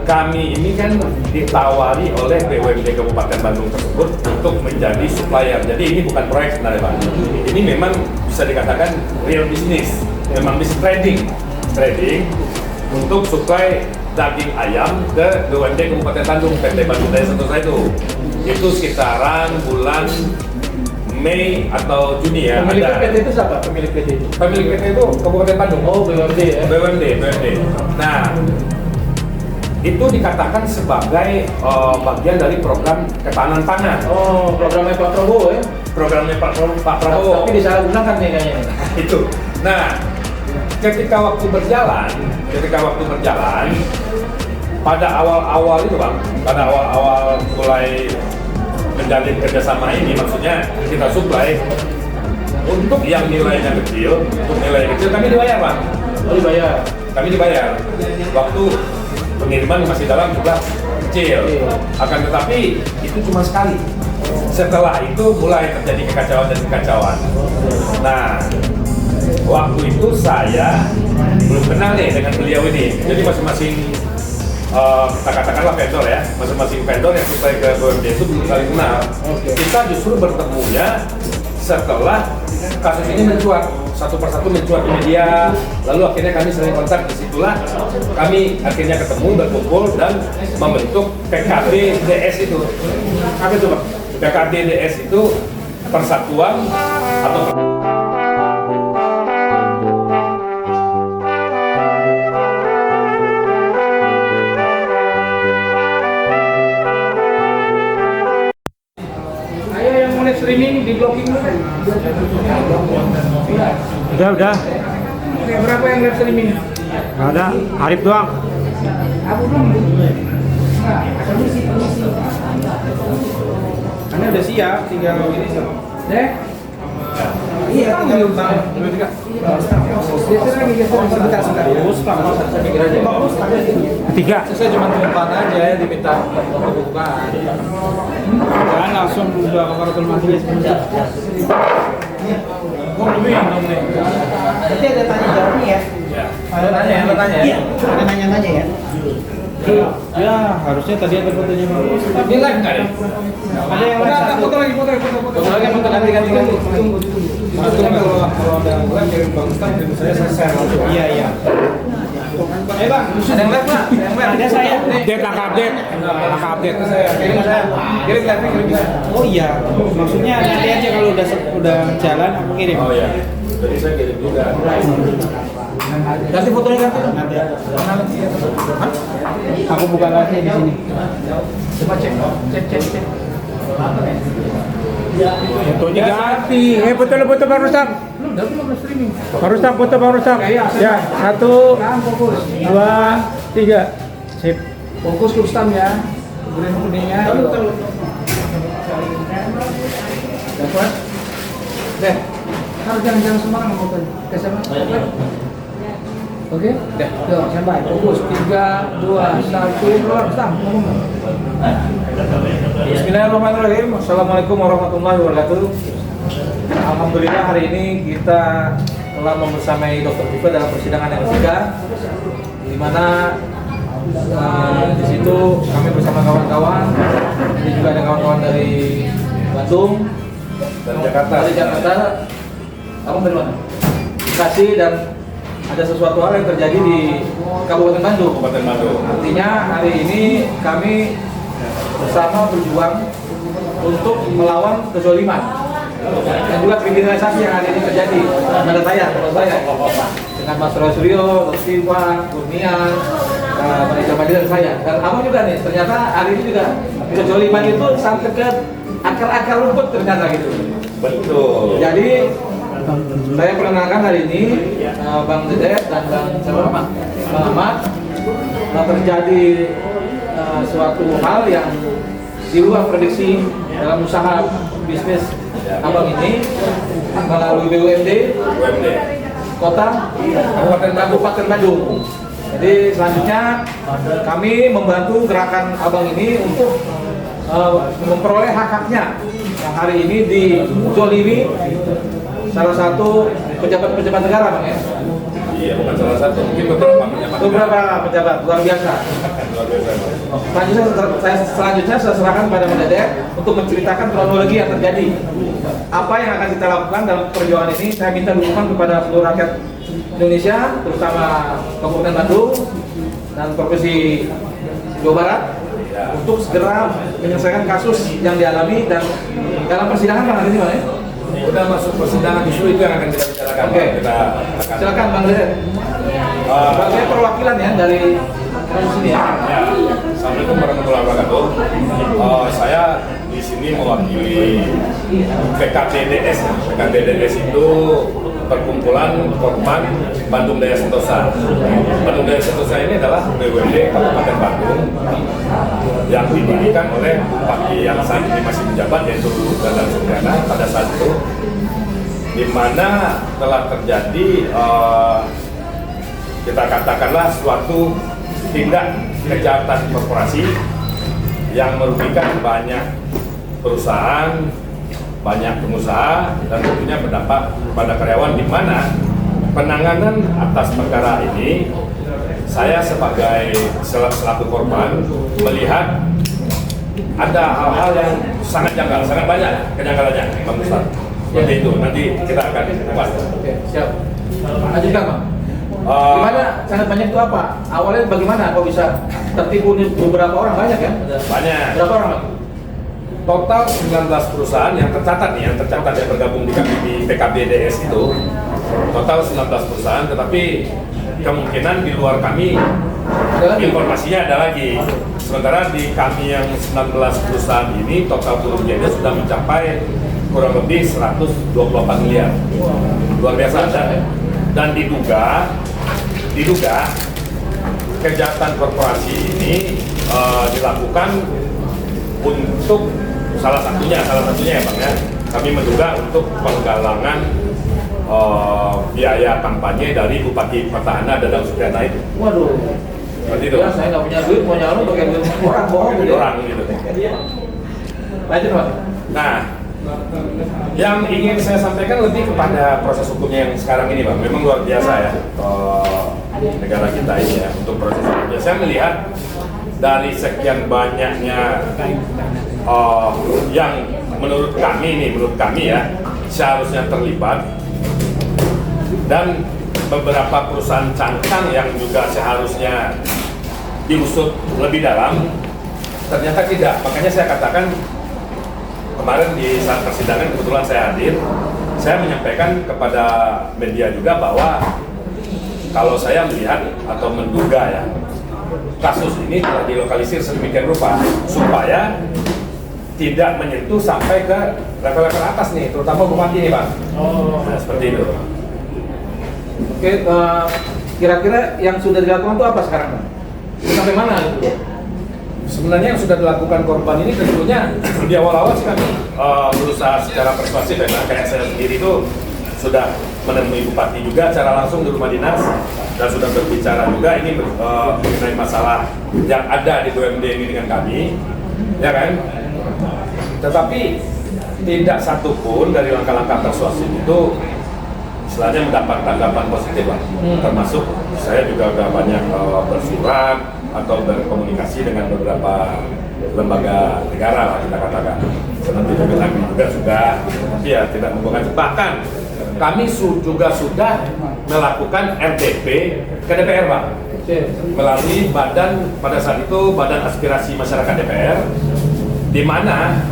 Kami ini kan ditawari oleh BUMD Kabupaten Bandung tersebut untuk menjadi supplier. Jadi ini bukan proyek sebenarnya Pak. Ini memang bisa dikatakan real business, memang bisnis trading untuk supply daging ayam ke BUMD Kabupaten Bandung, PT Bandung Daya Sentosa itu sekitaran bulan Mei atau Juni ya. Pemilik PT itu siapa? Pemilik PT itu? Pemilik PT itu Kabupaten Bandung. Oh, BUMD ya? BUMD. Nah, itu dikatakan sebagai bagian dari program ketahanan pangan. Oh, programnya Pak Prabowo ya? Programnya Pak Prabowo. Tapi disalahgunakan nih kayaknya. Itu. Nah, ketika waktu berjalan, pada awal-awal itu Bang, pada awal-awal mulai menjalin kerjasama ini, maksudnya kita supply untuk yang nilainya kecil, kami dibayar Bang. Oh, dibayar. Kami dibayar. Waktu pengiriman masih dalam jumlah kecil. Akan tetapi itu cuma sekali. Setelah itu mulai terjadi kekacauan. Nah, waktu itu saya belum kenal nih dengan beliau ini. Jadi masing-masing kita katakanlah vendor ya, masing-masing vendor yang supply ke BUMD itu belum saling kenal. Kita justru bertemunya setelah kasus ini mencuat, satu persatu mencuat di media, lalu akhirnya kami sering kontak. Disitulah kami akhirnya ketemu, berkumpul dan membentuk PKBDS itu. Apa itu Pak? PKBDS itu persatuan atau streaming di blocking dulu kan? Udah. Oke, berapa yang live streaming? Nggak ada, Arif doang. Aku belum. Karena udah siap, tinggal ini deh. Iya, tinggal bang. Geser lagi, sebentar. Saya pikir aja. Ketiga. Saya cuma tempat aja, diminta bukaan. Jangan langsung udah kamar majelis sebentar. Berarti ada tanya jawabnya ya? Ada tanya ya? Iya, ada nanya-nanya ya? Ya, harusnya tadi ada fotonya bagus. ini live nggak ya? Ada yang live satu. Foto lagi, foto ganti. Tunggu. Maksudnya kalau ada yang live kirim Bang Ustaz, saya share langsung. Iya. Bang, ada yang live nggak? Ada saya. Update. Kirim live. Oh iya, maksudnya nanti aja kalau udah jalan aku kirim. Oh ya, jadi saya kirim juga. Ganti fotonya nanti. Aku buka live-nya di sini. Coba cek. Fotonya ganti. Foto Bang Rustam. Belum streaming. Bang Rustam. Ya, 1, 2, 3. Sip. Fokus ke Rustam ya. Kemudian kuningnya. Dapat. Deh. Harus jangan sembarang fotonya. Kesana. Oke? Deh. Tuh, sampai. Fokus. 3, 2, 1. Keluar Rustam. Ngomong. Bismillahirrahmanirrahim. Assalamualaikum warahmatullahi wabarakatuh. Alhamdulillah hari ini kita telah membersamai Dr. Viva dalam persidangan yang ketiga, di mana di situ kami bersama kawan-kawan, ini juga ada kawan-kawan dari Bandung Dan Jakarta. Dari Jakarta. Kamu dari mana? Bekasi, dan ada sesuatu hal yang terjadi di Kabupaten Bandung. Artinya hari ini kami bersama berjuang untuk melawan kezoliman dan juga kriminalisasi yang hari ini terjadi pada saya dengan Mas Roy Suryo, Dr. Viva, Kurnian, Manisha Madina dan saya. Dan kamu juga nih, ternyata hari ini juga kezoliman itu sampai ke akar-akar rumput ternyata gitu. Betul. Jadi saya perkenalkan hari ini Bang Dedet dan Bang Ahmad, terjadi suatu hal yang di luar prediksi dalam usaha bisnis abang ini melalui BUMD Kota Kabupaten Bandung. Jadi selanjutnya kami membantu gerakan abang ini untuk memperoleh hak-haknya yang hari ini dizolimi salah satu pejabat negara Bang ya. Iya, bukan salah satu, mungkin beberapa pejabat. Beberapa pejabat luar biasa. Luar biasa. Selanjutnya saya serahkan pada Mendadak untuk menceritakan kronologi yang terjadi. Apa yang akan kita lakukan dalam perjuangan ini? Saya minta dukungan kepada seluruh rakyat Indonesia, terutama Kabupaten Bandung dan Provinsi Jawa Barat, untuk segera menyelesaikan kasus yang dialami dan dalam persidangan Bang hari ini, Bang ya? Udah masuk persidangan justru itu yang akan kita bicarakan. Oke. Kita akan. Silakan Bang Deden. Sebagai perwakilan ya dari sini ya. Ya, Assalamualaikum warahmatullahi wabarakatuh. Saya di sini mewakili PKBDS. PKBDS itu perkumpulan korban Bandung Daya Sentosa. Bandung Daya Sentosa ini adalah BUMD Kabupaten Bandung yang didirikan oleh Bupati yang saat ini masih menjabat, yaitu Dadang Supriyana pada saat itu, di mana telah terjadi kita katakanlah suatu tindak kejahatan korporasi yang merugikan banyak perusahaan, banyak pengusaha, dan tentunya berdampak kepada karyawan, di mana penanganan atas perkara ini saya sebagai selaku korban melihat ada hal-hal yang sangat janggal, sangat banyak kejanggalannya, Bang Ustaz. Seperti itu, nanti kita akan bahas. Oke, siap. Lanjutkan, Bang. Gimana sangat banyak itu apa? Awalnya bagaimana kok bisa tertipu beberapa orang? Banyak ya? Banyak. Berapa orang, Bang? Total 19 perusahaan yang tercatat nih, yang bergabung di PKBDS itu total 19 perusahaan, tetapi kemungkinan di luar kami informasinya ada lagi. Sementara di kami yang 19 perusahaan ini total kerugiannya sudah mencapai kurang lebih 124 miliar. Luar biasa. Dan diduga kejahatan korporasi ini dilakukan untuk salah satunya ya Bang ya, kami menduga untuk penggalangan biaya kampanye dari Bupati Petahana Dadang Supriyana itu. Waduh. Seperti itu. Ya, saya nggak punya duit, mau nyalon pakai duit orang bohong gitu. Orang gitu. Lanjut, Bang. Nah, yang ingin saya sampaikan lebih kepada proses hukumnya yang sekarang ini, Bang. Memang luar biasa ya negara kita ini ya untuk proses hukumnya. Saya melihat dari sekian banyaknya yang menurut kami ya seharusnya terlibat, dan beberapa perusahaan cangkang yang juga seharusnya diusut lebih dalam, ternyata tidak. Makanya saya katakan kemarin di saat persidangan kebetulan saya hadir, saya menyampaikan kepada media juga bahwa kalau saya melihat atau menduga ya, kasus ini telah dilokalisir sedemikian rupa supaya tidak menyentuh sampai ke level-level atas nih, terutama bupati nih, Bang. Nah, seperti itu. Oke, kira-kira yang sudah dilakukan itu apa sekarang, Bang? Sampai mana itu? Sebenarnya yang sudah dilakukan korban ini tentunya di awal-awal sih kami berusaha secara persuasif ya, kayak saya sendiri itu sudah menemui bupati juga secara langsung di rumah dinas dan sudah berbicara juga ini mengenai masalah yang ada di BUMD ini dengan kami, ya kan? Tetapi tidak satupun dari langkah-langkah persuasif itu istilahnya mendapat tanggapan positif, Bang. Termasuk saya juga sudah banyak bersurat atau berkomunikasi dengan beberapa lembaga negara lah kita katakan, seperti BPKB juga sudah, tapi ya tidak membuahkan. Bahkan kami juga sudah melakukan RTP ke DPR, Bang, melalui pada saat itu Badan Aspirasi Masyarakat DPR, di mana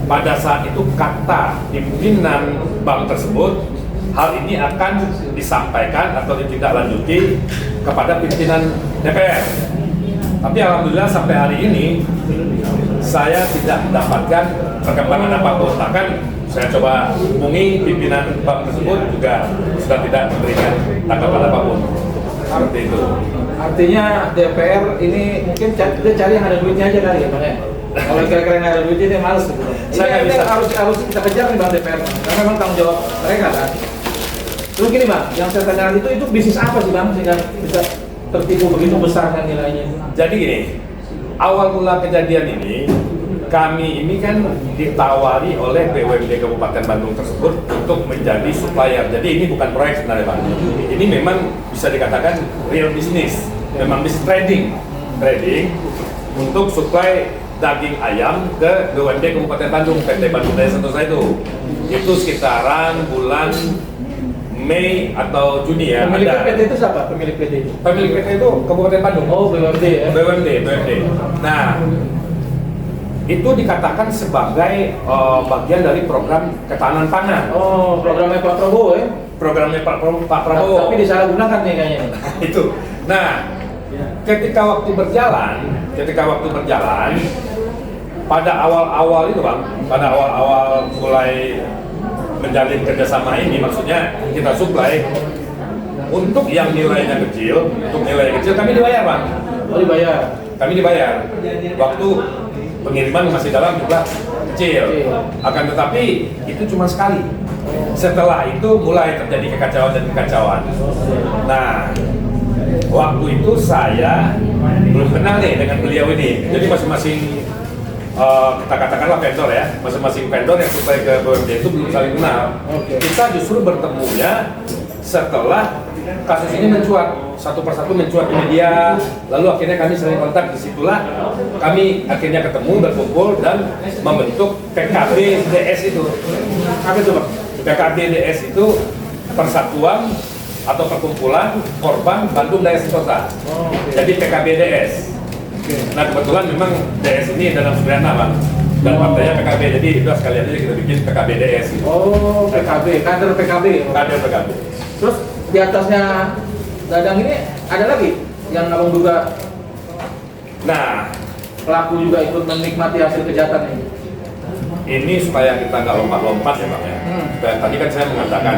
pada saat itu kata pimpinan bank tersebut hal ini akan disampaikan atau ditindaklanjuti kepada pimpinan DPR. Tapi alhamdulillah sampai hari ini saya tidak mendapatkan perkembangan apapun. Bahkan saya coba hubungi pimpinan bank tersebut juga sudah tidak memberikan tanggapan apapun. Seperti itu. Artinya DPR ini mungkin dia cari yang ada duitnya aja kali ya, Bang ya? Kalau kira-kira yang ada duitnya dia males gitu. Saya ini bisa. harus kita kejar nih, Bang, DPR, Bang. Karena memang tanggung jawab mereka kan. Terus gini, Bang, yang saya tanyakan itu bisnis apa sih, Bang, sehingga bisa tertipu begitu besar kan nilainya? Jadi gini, awal mula kejadian ini kami ini kan ditawari oleh BUMD Kabupaten Bandung tersebut untuk menjadi supplier. Jadi ini bukan proyek sebenarnya Bang. Ini memang bisa dikatakan real business, memang business trading untuk supply daging ayam ke BUMD Kabupaten Bandung, PT Bandung Daya Sentosa itu. Itu sekitaran bulan Mei atau Juni ya. Pemilik PT itu siapa? Pemilik PT itu? Pemilik PT itu Kabupaten Bandung. Oh, BUMD ya? BUMD. Nah, itu dikatakan sebagai bagian dari program ketahanan pangan. Oh, programnya Pak Prabowo ya? Programnya Pak Prabowo. Tapi disalahgunakan nih kayaknya nih. Itu. Nah, ketika waktu berjalan, pada awal-awal itu Bang, pada awal-awal mulai menjalin kerjasama ini, maksudnya kita supply untuk yang nilainya kecil, kami dibayar Bang. Oh, dibayar? Kami dibayar. Waktu pengiriman masih dalam jumlah kecil. Akan tetapi itu cuma sekali. Setelah itu mulai terjadi kekacauan. Nah, waktu itu saya belum kenal nih dengan beliau ini. Jadi masing-masing kita katakanlah vendor ya, masing-masing vendor yang supply ke BUMD itu belum saling kenal. Kita justru bertemunya setelah kasus ini mencuat, satu persatu mencuat di media, lalu akhirnya kami sering kontak. Disitulah kami akhirnya ketemu, berkumpul dan membentuk PKBDS itu. Apa itu Bang? PKBDS itu Persatuan atau Perkumpulan Korban Bandung Daya Sentosa. Jadi PKBDS. Nah kebetulan memang DS ini dalam Suryana Bang, dan partainya PKB, jadi itu sekalian aja kita bikin PKBDS gitu. Oh, PKB, kader PKB. Kader PKB. Terus di atasnya Dadang ini ada lagi yang abang duga Nah, pelaku juga ikut menikmati hasil kejahatan ini. ini supaya kita nggak lompat-lompat ya Bang ya. Supaya tadi kan saya mengatakan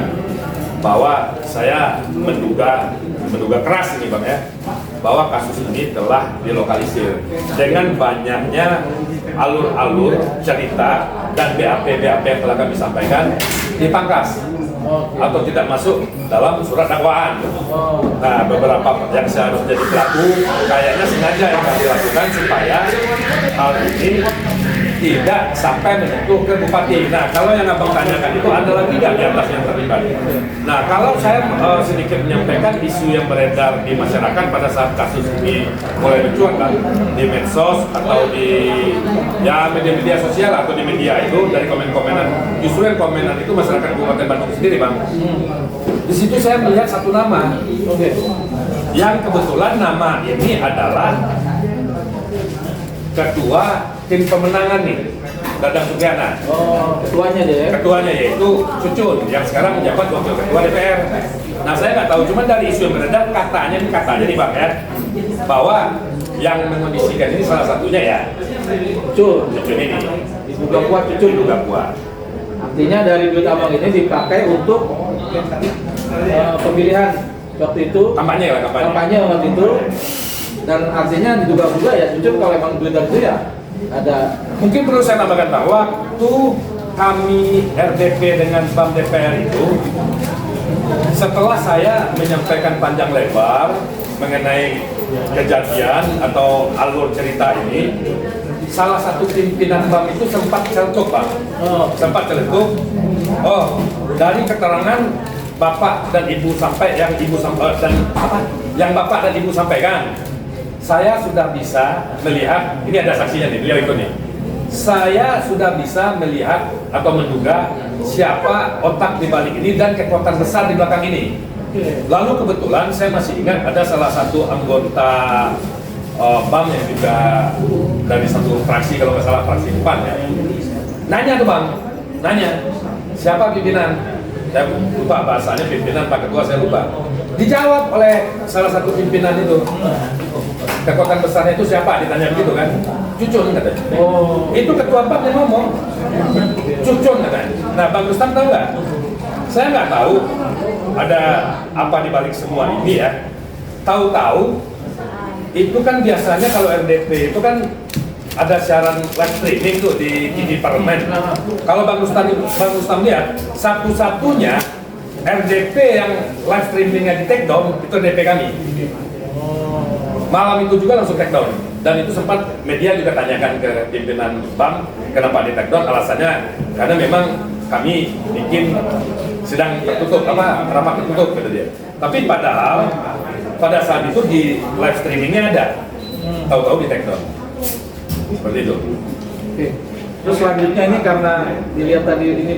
bahwa saya menduga keras ini Bang ya, bahwa kasus ini telah dilokalisir dengan banyaknya alur-alur cerita dan BAP yang telah kami sampaikan dipangkas atau tidak masuk dalam surat dakwaan. Nah, beberapa yang seharusnya jadi pelaku kayaknya sengaja yang kami lakukan supaya hal ini tidak sampai menyentuh ke bupati. Nah, kalau yang abang tanyakan itu ada lagi nggak di atas yang terlibat? Nah, kalau saya sedikit menyampaikan isu yang beredar di masyarakat pada saat kasus ini mulai mencuat kan, di medsos atau di media sosial atau di media itu dari komen-komenan. Justru yang komenan itu masyarakat Kabupaten Bandung sendiri Bang. Di situ saya melihat satu nama, yang kebetulan nama ini adalah ketua tim pemenangan nih, Dadang Suryana. Oh, ketuanya dia ya? Ketuanya yaitu Cucun, yang sekarang menjabat wakil ketua DPR. Nah, saya nggak tahu, cuman dari isu yang beredar katanya nih Bang ya, bahwa yang mengondisikan ini salah satunya ya Cucun ini. Diduga kuat Cucun. Diduga kuat. Artinya dari duit abang ini dipakai untuk pemilihan waktu itu. Kampanye waktu itu. Dan artinya diduga juga ya Cucun kalau emang duit dari itu ya ada. Mungkin perlu saya tambahkan bahwa waktu kami RDP dengan BAM DPR itu, setelah saya menyampaikan panjang lebar mengenai kejadian atau alur cerita ini, salah satu pimpinan BAM itu sempat celetuk Bang. Dari keterangan Bapak dan Ibu yang Bapak dan Ibu sampaikan, saya sudah bisa melihat, ini ada saksinya nih, beliau ikut nih. Saya sudah bisa melihat atau menduga siapa otak di balik ini dan kekuatan besar di belakang ini. Lalu kebetulan saya masih ingat ada salah satu anggota BAM yang juga dari satu fraksi, kalau nggak salah fraksi PAN ya. Nanya tuh Bang, siapa pimpinan? Saya lupa bahasanya, pimpinan Pak Ketua saya lupa. Dijawab oleh salah satu pimpinan itu. Kekuatan besarnya itu siapa? Ditanya begitu kan? Cucun katanya. Itu ketua BAM yang ngomong. Cucun katanya. Nah, Bang Rustam tahu nggak? Saya nggak tahu ada apa di balik semua ini ya. Tahu-tahu itu kan biasanya kalau RDP itu kan ada siaran live streaming tuh di TV Parlemen. Kalau Bang Rustam lihat, satu-satunya RDP yang live streamingnya di take down itu RDP kami. Malam itu juga langsung take down. Dan itu sempat media juga tanyakan ke pimpinan bank kenapa di take down, alasannya karena memang kami bikin sidang tertutup, rapat tertutup kata dia. Tapi padahal pada saat itu di live streamingnya ada, tahu-tahu di take down. Seperti itu. Oke. Terus selanjutnya ini karena dilihat tadi ini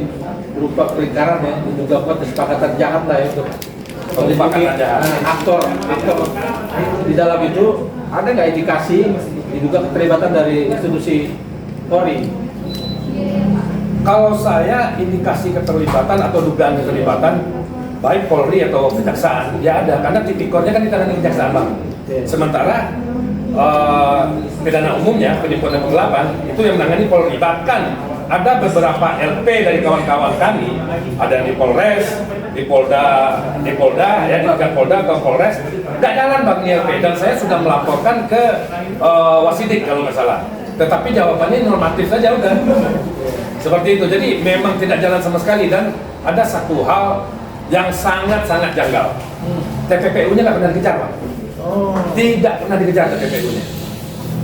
berupa pelingkaran ya, diduga kuat kesepakatan jahat lah ya untuk Kesepakatan jahat. aktor di dalam itu ada nggak indikasi diduga keterlibatan dari institusi Polri? Kalau saya indikasi keterlibatan atau dugaan keterlibatan baik Polri atau kejaksaan ya ada, karena tipikornya kan ditangani kejaksaan bang. Sementara pidana umumnya penipuan dan penggelapan itu yang menangani Polri. Bahkan ada beberapa LP dari kawan-kawan kami, ada di Polres, di Polda ya, di tingkat Polda ke Polres, nggak jalan bang di LP, dan saya sudah melaporkan ke Wasidik kalau nggak salah. Tetapi jawabannya normatif saja udah. Seperti itu, jadi memang tidak jalan sama sekali. Dan ada satu hal yang sangat-sangat janggal. TPPU-nya nggak pernah dikejar bang. Tidak pernah dikejar TPPU-nya.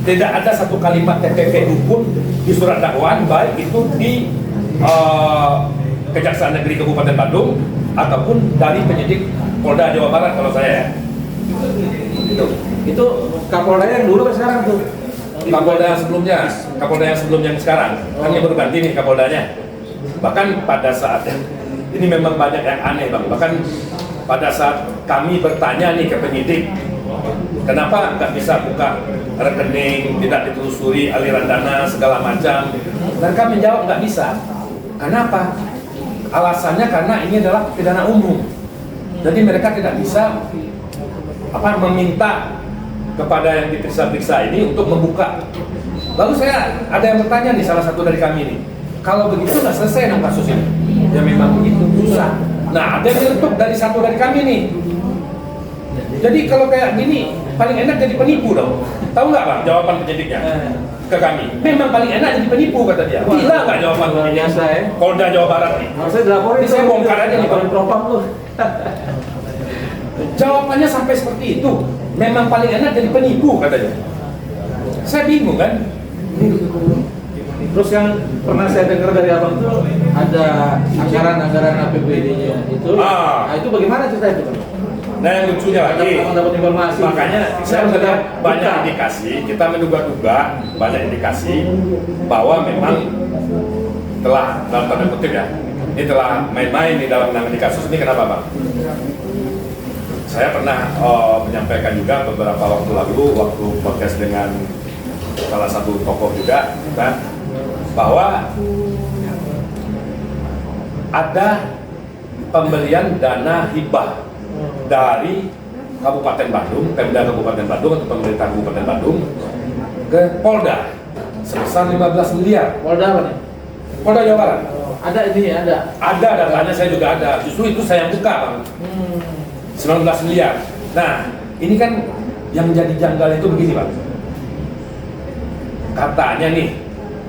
Tidak ada satu kalimat TPPU pun di surat dakwaan, baik itu di Kejaksaan Negeri Kabupaten Bandung ataupun dari penyidik Polda Jawa Barat kalau saya. Itu Kapolda yang dulu ke sekarang tuh. Kapolda yang sebelumnya yang sekarang kan yang baru ganti nih Kapoldanya. Bahkan pada saat ini memang banyak yang aneh bang. Bahkan pada saat kami bertanya nih ke penyidik, kenapa nggak bisa buka rekening, tidak ditelusuri aliran dana segala macam, dan kami jawab nggak bisa. Kenapa? Alasannya karena ini adalah pidana umum. Jadi mereka tidak bisa meminta kepada yang diperiksa-periksa ini untuk membuka. Lalu saya ada yang bertanya nih, salah satu dari kami ini, kalau begitu nggak selesai dong kasus ini? Ya memang begitu, susah. Nah, ada yang nyeletuk dari satu dari kami nih. Jadi kalau kayak gini, paling enak jadi penipu dong. Tahu nggak bang jawaban penyidiknya ke kami? Memang paling enak jadi penipu kata dia. Gila nggak jawaban penyidiknya? Biasa ya. Polda Jawa Barat nih. Harusnya dilaporin. Ini saya bongkar aja nih bang. Propam tuh. Jawabannya sampai seperti itu. Memang paling enak jadi penipu katanya. Saya bingung kan. Terus yang pernah saya dengar dari abang itu ada anggaran APBD-nya itu. Nah itu bagaimana cerita itu? Nah yang lucunya lagi, dapat informasi. makanya saya melihat banyak indikasi, kita menduga-duga banyak indikasi bahwa memang telah dalam tanda kutip ya, ini telah main-main di dalam menangani kasus ini. Kenapa bang? Saya pernah menyampaikan juga beberapa waktu lalu, waktu podcast dengan salah satu tokoh juga, kan, bahwa ada pemberian dana hibah dari Kabupaten Bandung, Pemda Kabupaten Bandung atau pemerintah Kabupaten Bandung ke Polda sebesar 15 miliar. Polda apa nih? Polda Jawa Barat. Ada ini ya, ada. Ada datanya, saya juga ada. Justru itu saya buka bang. 19 miliar. Nah, ini kan yang menjadi janggal itu begini bang. Katanya nih,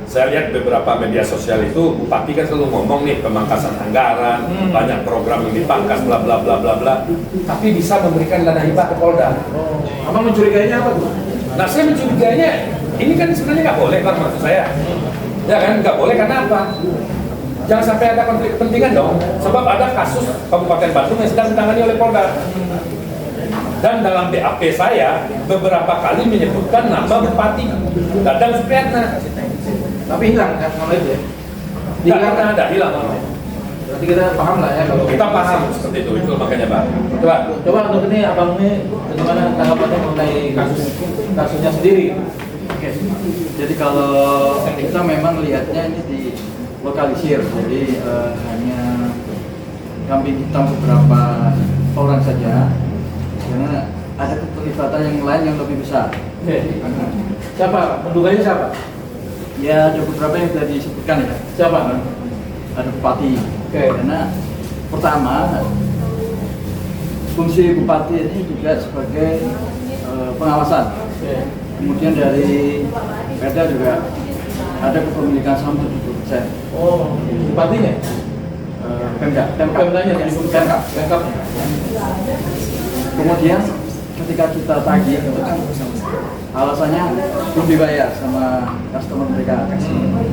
saya lihat beberapa media sosial itu bupati kan selalu ngomong nih pemangkasan anggaran, banyak program yang dipangkas, bla bla bla bla bla. Tapi bisa memberikan dana hibah ke Polda. Abang mencurigainya apa tuh? Nah, saya mencurigainya ini kan sebenarnya nggak boleh bang, maksud saya. Ya kan, nggak boleh karena apa? Jangan sampai ada konflik kepentingan dong. Sebab ada kasus Kabupaten Bandung yang sedang ditangani oleh Polda. Dan dalam BAP saya beberapa kali menyebutkan nama Bupati Dadang Supriyatna. Tapi hilang kan nama itu ya? Hilang, ada hilang. Berarti kita paham lah ya kalau Kita paham seperti itu makanya bang. Coba untuk ini abang ini bagaimana tanggapannya mengenai kasusnya sendiri? Oke. Jadi kalau kita memang lihatnya ini di lokalisir, jadi hanya kambing hitam beberapa orang saja, karena ada keterlibatan yang lain yang lebih besar. Oke. Siapa? Penduganya siapa? Ya ada beberapa yang sudah disebutkan ya. Siapa? Ada bupati. Oke. Karena pertama fungsi bupati ini juga sebagai pengawasan. Oke. Kemudian dari Perda juga ada kepemilikan saham 70%. Oh, bupatinya? Pemda, Pemdanya yang disebutkan Pemkap. Kemudian ketika kita tagih itu kan alasannya belum dibayar sama customer mereka.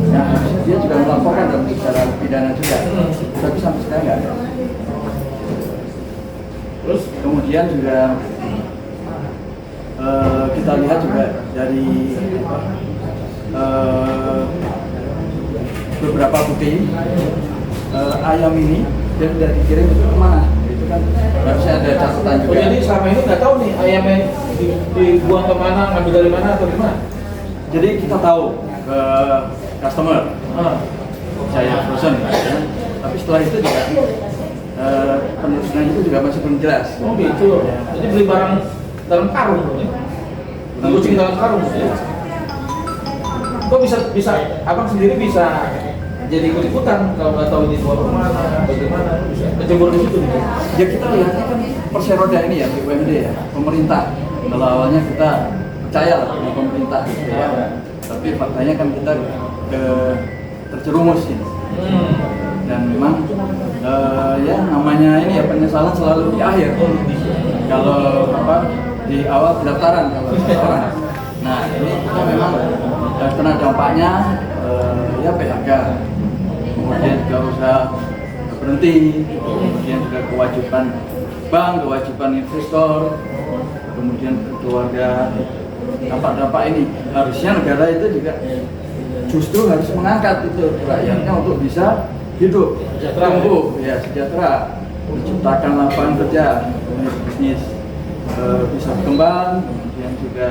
Ya, harusnya dia juga melaporkan dong secara pidana juga. Tapi sampai sekarang nggak ada. Terus kemudian juga kita lihat juga dari beberapa bukti ayam ini dia sudah dikirim itu kemana? Itu kan harusnya ada catatan juga. Oh, jadi selama ini nggak tahu nih ayamnya dibuang kemana, ngambil dari mana atau gimana? Jadi kita tahu ke customer, saya frozen. Ya. Tapi setelah itu juga penelusuran itu juga masih belum jelas. Oh gitu. Jadi beli barang dalam karung, kucing dalam karung. Ya. Kok bisa abang sendiri bisa jadi ikut-ikutan kalau nggak tahu ini dibawa kemana, bagaimana, bisa kecebur di situ gitu. Ya kita lihatnya kan perseroda ini ya BUMD ya, pemerintah. Kalau awalnya kita percaya lah sama pemerintah gitu ya. Tapi faktanya kan kita terjerumus ini. Dan memang ya namanya ini ya penyesalan selalu di akhir. Kalau di awal pendaftaran kalau seseorang. Nah ini kita memang kena dampaknya ya PHK, kemudian juga usaha berhenti, kemudian juga kewajiban bank, kewajiban investor, kemudian keluarga. Dampak-dampak ini harusnya negara itu juga justru harus mengangkat itu rakyatnya untuk bisa hidup, tumbuh, ya sejahtera, menciptakan lapangan kerja, bisnis bisa berkembang, kemudian juga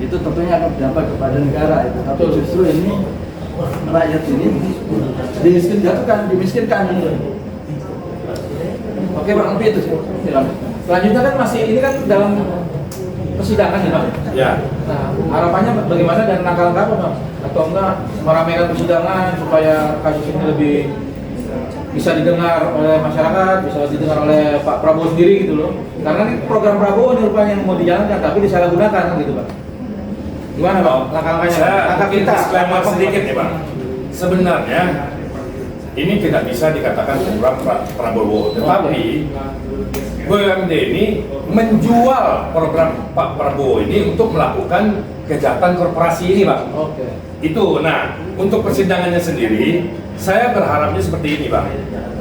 itu tentunya akan berdampak kepada negara itu. Tapi justru ini rakyat ini dimiskinkan. Oke Bang, lebih itu sih. Selanjutnya kan masih ini kan dalam persidangan ya Bang. Ya. Nah, harapannya bagaimana dan langkah-langkah apa Bang? Atau enggak meramaikan persidangan supaya kasus ini lebih bisa didengar oleh masyarakat, bisa didengar oleh Pak Prabowo sendiri gitu loh. Karena ini program Prabowo ini rupanya yang mau dijalankan tapi disalahgunakan gitu Bang. Gimana Bang? Langkah-langkahnya? Langkah kita sedikit ya Bang. Sebenarnya ini tidak bisa dikatakan program Prabowo, tetapi BUMD ini menjual program Pak Prabowo ini untuk melakukan kejahatan korporasi ini Bang. Oke. Itu, nah untuk persidangannya sendiri, saya berharapnya seperti ini Bang.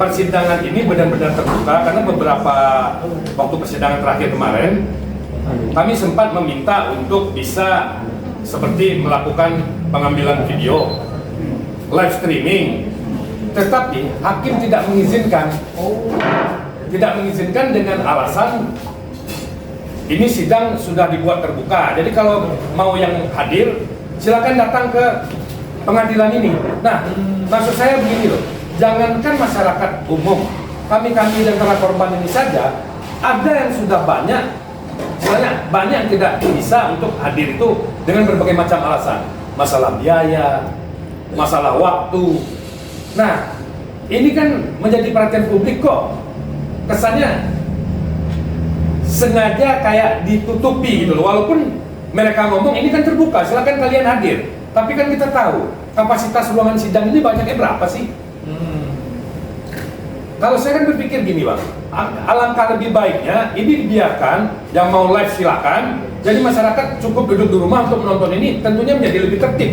Persidangan ini benar-benar terbuka karena beberapa waktu persidangan terakhir kemarin, kami sempat meminta untuk bisa seperti melakukan pengambilan video, live streaming, tetapi hakim tidak mengizinkan. Tidak mengizinkan dengan alasan ini sidang sudah dibuat terbuka. Jadi kalau mau yang hadir, silakan datang ke pengadilan ini. Nah, maksud saya begini loh, jangankan masyarakat umum, kami dan para korban ini saja, ada yang sudah banyak, misalnya banyak yang tidak bisa untuk hadir itu dengan berbagai macam alasan, masalah biaya, masalah waktu. Nah, ini kan menjadi perhatian publik kok. Kesannya sengaja kayak ditutupi gitu loh. Walaupun mereka ngomong ini kan terbuka, silakan kalian hadir. Tapi kan kita tahu kapasitas ruangan sidang ini banyaknya berapa sih? Kalau saya kan berpikir gini Bang, alangkah lebih baiknya ini dibiarkan, yang mau live silakan. Jadi masyarakat cukup duduk di rumah untuk menonton ini, tentunya menjadi lebih tertib.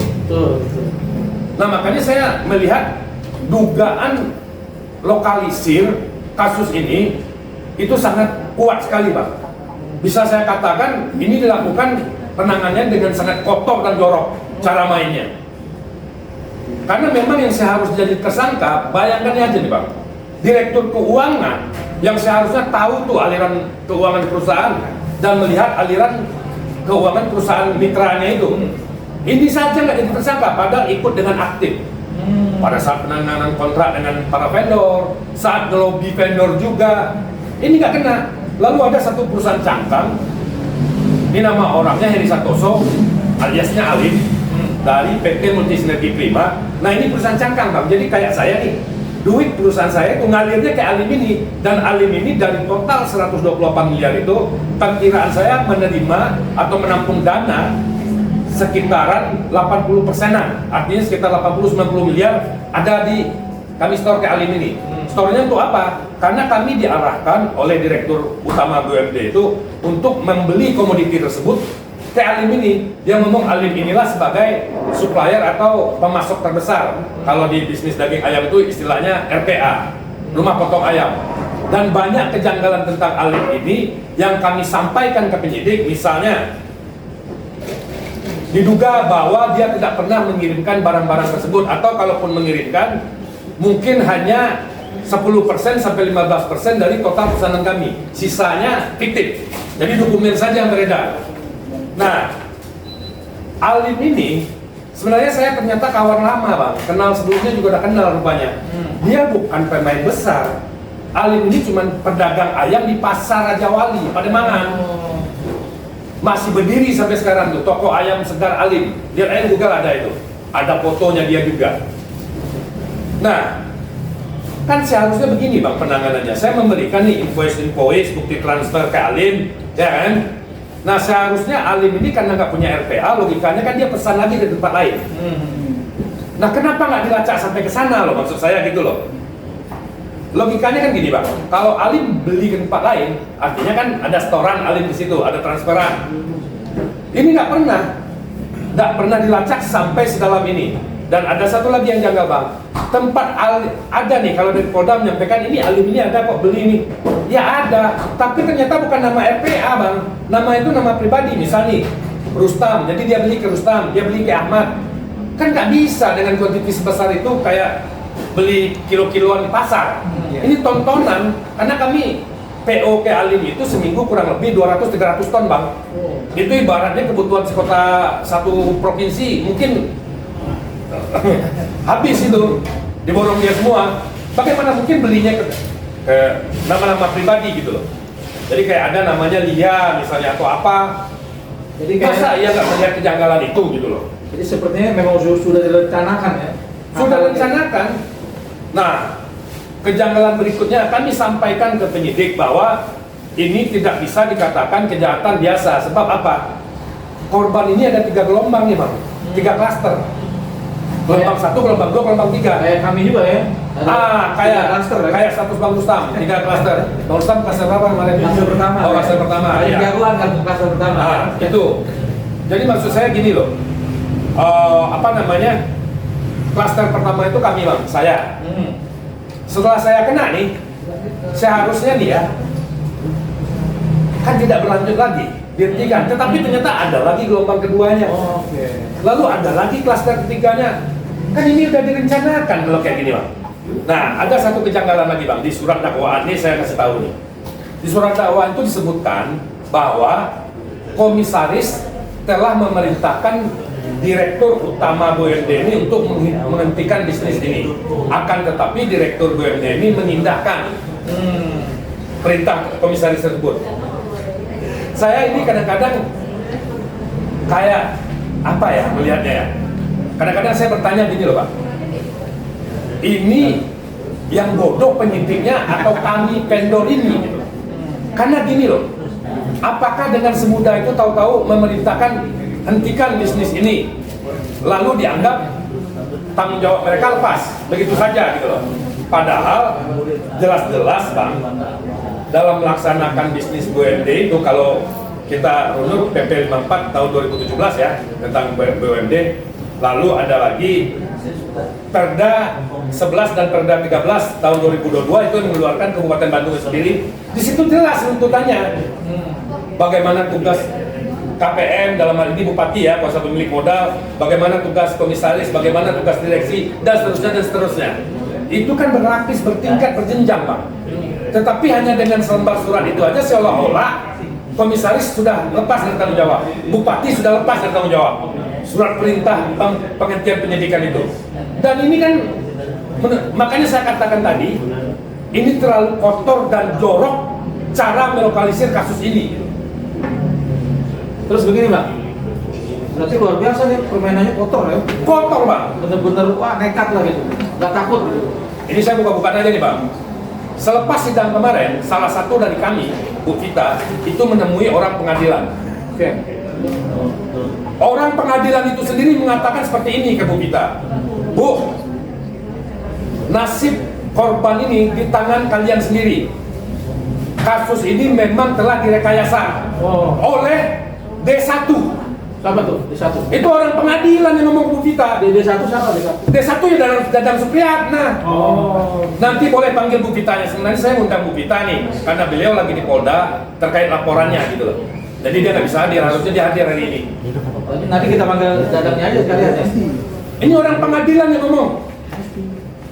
Nah makanya saya melihat dugaan lokalisir kasus ini itu sangat kuat sekali Bang. Bisa saya katakan ini dilakukan penanganannya dengan sangat kotor dan jorok cara mainnya. Karena memang yang seharusnya jadi tersangka, bayangkan aja nih Bang, direktur keuangan yang seharusnya tahu tuh aliran keuangan perusahaan dan melihat aliran keuangan perusahaan mitranya itu, ini saja nggak jadi tersangka padahal ikut dengan aktif pada saat penanganan kontrak dengan para vendor, saat ngelobi vendor juga, ini nggak kena. Lalu ada satu perusahaan cangkang, ini nama orangnya Heri Santoso, aliasnya Alim, dari PT Multisinergi Prima. Nah ini perusahaan cangkang Bang, jadi kayak saya nih, duit perusahaan saya itu ngalirnya ke Alim ini, dan Alim ini dari total 128 miliar itu, perkiraan saya menerima atau menampung dana sekitaran 80%-an, artinya sekitar 80-90 miliar ada di kami store ke Alim ini. Store-nya untuk apa? Karena kami diarahkan oleh Direktur Utama BUMD itu untuk membeli komoditi tersebut ke Alim ini. Dia ngomong Alim inilah sebagai supplier atau pemasok terbesar. Kalau di bisnis daging ayam itu istilahnya RPA, rumah potong ayam. Dan banyak kejanggalan tentang Alim ini yang kami sampaikan ke penyidik, misalnya diduga bahwa dia tidak pernah mengirimkan barang-barang tersebut, atau kalaupun mengirimkan mungkin hanya 10% sampai 15% dari total pesanan kami, sisanya fiktif. Jadi dokumen saja yang beredar. Nah, Alim ini sebenarnya saya ternyata kawan lama bang, kenal sebelumnya juga udah kenal rupanya. Dia bukan pemain besar. Alim ini cuma pedagang ayam di Pasar Raja Wali, Pademangan. Masih berdiri sampai sekarang tuh, toko ayam segar Alim. Lihat aja Google ada itu, ada fotonya dia juga. Nah, kan seharusnya begini bang penanganannya. Saya memberikan nih invoice, bukti transfer ke Alim, ya kan? Nah seharusnya Alim ini karena nggak punya RPA, logikanya kan dia pesan lagi di tempat lain. Nah kenapa nggak dilacak sampai ke sana loh, maksud saya gitu loh. Logikanya kan gini bang, kalau Alim beli ke tempat lain, artinya kan ada setoran Alim di situ, ada transferan. Ini nggak pernah dilacak sampai sedalam ini. Dan ada satu lagi yang janggal bang, tempat ada nih kalau dari Polda menyampaikan ini Alim ini ada kok beli ini, ya ada, tapi ternyata bukan nama RPA bang, nama itu nama pribadi, misalnya Rustam, jadi dia beli ke Rustam, dia beli ke Ahmad, kan nggak bisa dengan kuantiti sebesar itu kayak beli kilo-kiloan di pasar. Ini tontonan, karena kami PO ke Alim itu seminggu kurang lebih 200-300 ton bang. Itu ibaratnya kebutuhan sekota satu provinsi, mungkin habis itu, diborong dia semua. Bagaimana mungkin belinya ke nama-nama pribadi gitu loh. Jadi kayak ada namanya Lia misalnya atau apa. Jadi masa ia nggak melihat kejanggalan itu gitu loh. Jadi sepertinya memang sudah direncanakan ya. Sudah direncanakan. Nah, kejanggalan berikutnya kami sampaikan ke penyidik bahwa ini tidak bisa dikatakan kejahatan biasa. Sebab apa? Korban ini ada 3 gelombang nih bang, 3 klaster. Gelombang 1, gelombang 2, gelombang 3. Kayak kami juga ya. Kayak klaster ya? kayak status Bang Rustam, 3 klaster. Bang Rustam klaster berapa kemarin? Klaster pertama. Oh, klaster pertama. Ada Iya. jagoan kan klaster pertama. Itu. Jadi maksud saya gini loh. Klaster pertama itu kami bang, saya. Setelah saya kena nih, seharusnya nih ya, kan tidak berlanjut lagi, dihentikan. Tetapi ternyata ada lagi gelombang keduanya. Lalu ada lagi klaster ketiganya. Kan ini udah direncanakan kalau kayak gini bang. Nah, ada satu kejanggalan lagi bang, di surat dakwaan ini saya kasih tahu nih. Di surat dakwaan itu disebutkan bahwa komisaris telah memerintahkan Direktur Utama BUMD ini untuk menghentikan bisnis ini. Akan tetapi Direktur BUMD ini mengindahkan perintah komisaris tersebut. Saya ini kadang-kadang kayak apa ya melihatnya ya. Kadang-kadang saya bertanya gini loh Pak. Ini yang bodoh penyidiknya atau kami vendor ini gitu. Karena gini loh. Apakah dengan semudah itu tahu-tahu memerintahkan hentikan bisnis ini, lalu dianggap tanggung jawab mereka lepas begitu saja gitu loh. Padahal jelas-jelas Bang, dalam melaksanakan bisnis BUMD itu kalau kita runut PP 54 tahun 2017 ya tentang BUMD, lalu ada lagi Perda 11 dan Perda 13 tahun 2022 itu yang mengeluarkan Kabupaten Bandung sendiri. Di situ jelas runtutannya. Bagaimana tugas KPM dalam hal ini Bupati ya, kuasa pemilik modal, bagaimana tugas komisaris, bagaimana tugas direksi, dan seterusnya dan seterusnya. Itu kan berlapis, bertingkat, berjenjang Pak. Tetapi hanya dengan selembar surat itu aja seolah-olah komisaris sudah lepas dari tanggung jawab, Bupati sudah lepas dari tanggung jawab. Surat perintah penghentian penyidikan itu. Dan ini kan, makanya saya katakan tadi, ini terlalu kotor dan jorok cara melokalisir kasus ini. Terus begini Bang, berarti luar biasa nih permainannya kotor ya? Kotor Bang. Bener-bener wah nekat lah gitu, nggak takut gitu. Ini saya buka-bukaan aja nih Bang. Selepas sidang kemarin, salah satu dari kami, Bu Vita, itu menemui orang pengadilan. Oke. Orang pengadilan itu sendiri mengatakan seperti ini ke Bu Vita. Bu, nasib korban ini di tangan kalian sendiri. Kasus ini memang telah direkayasa oleh D1. Siapa tuh? D1. Itu orang pengadilan yang ngomong Bu Vita. D1 siapa D1? D1 ya Dadang Supriyatna. Nanti boleh panggil Bu Vitanya. Sebenarnya saya undang Bu Vita nih, karena beliau lagi di Polda terkait laporannya gitu loh. Jadi dia nggak bisa hadir, harusnya dia hadir hari ini. Nanti kita panggil Dadangnya aja sekalian ya. Ini orang pengadilan yang ngomong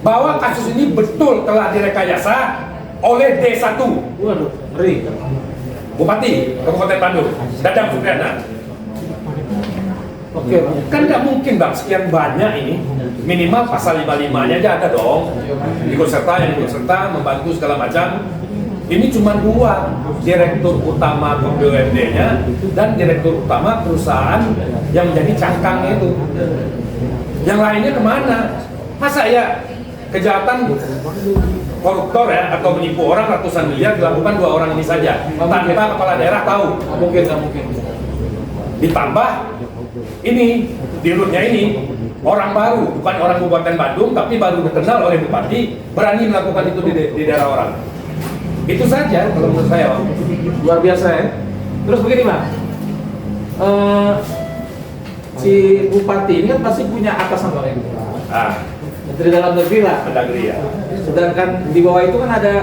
bahwa kasus ini betul telah direkayasa oleh D1. Waduh, ngeri. Bupati Kabupaten Bandung, Dadang Supriyatna. Oke, Bang. Kan nggak mungkin Bang, sekian banyak ini. Minimal pasal 55-nya aja ada dong. Ikut serta, yang ikut serta, membantu segala macam. Ini cuma 2, direktur utama BUMD-nya dan direktur utama perusahaan yang menjadi cangkangnya itu. Yang lainnya kemana? Masa ya kejahatan koruptor ya atau menipu orang ratusan miliar dilakukan 2 orang ini saja tanpa kepala daerah tahu? Nggak mungkin. Ditambah ini dirutnya ini orang baru, bukan orang Kabupaten Bandung, tapi baru dikenal oleh bupati, berani melakukan itu di daerah orang. Itu saja kalau menurut saya. Luar biasa ya. Terus begini Bang, si bupati ini kan pasti punya atasan Bang ya? Menteri Dalam Negeri lah. Mendagri ya. Sedangkan di bawah itu kan ada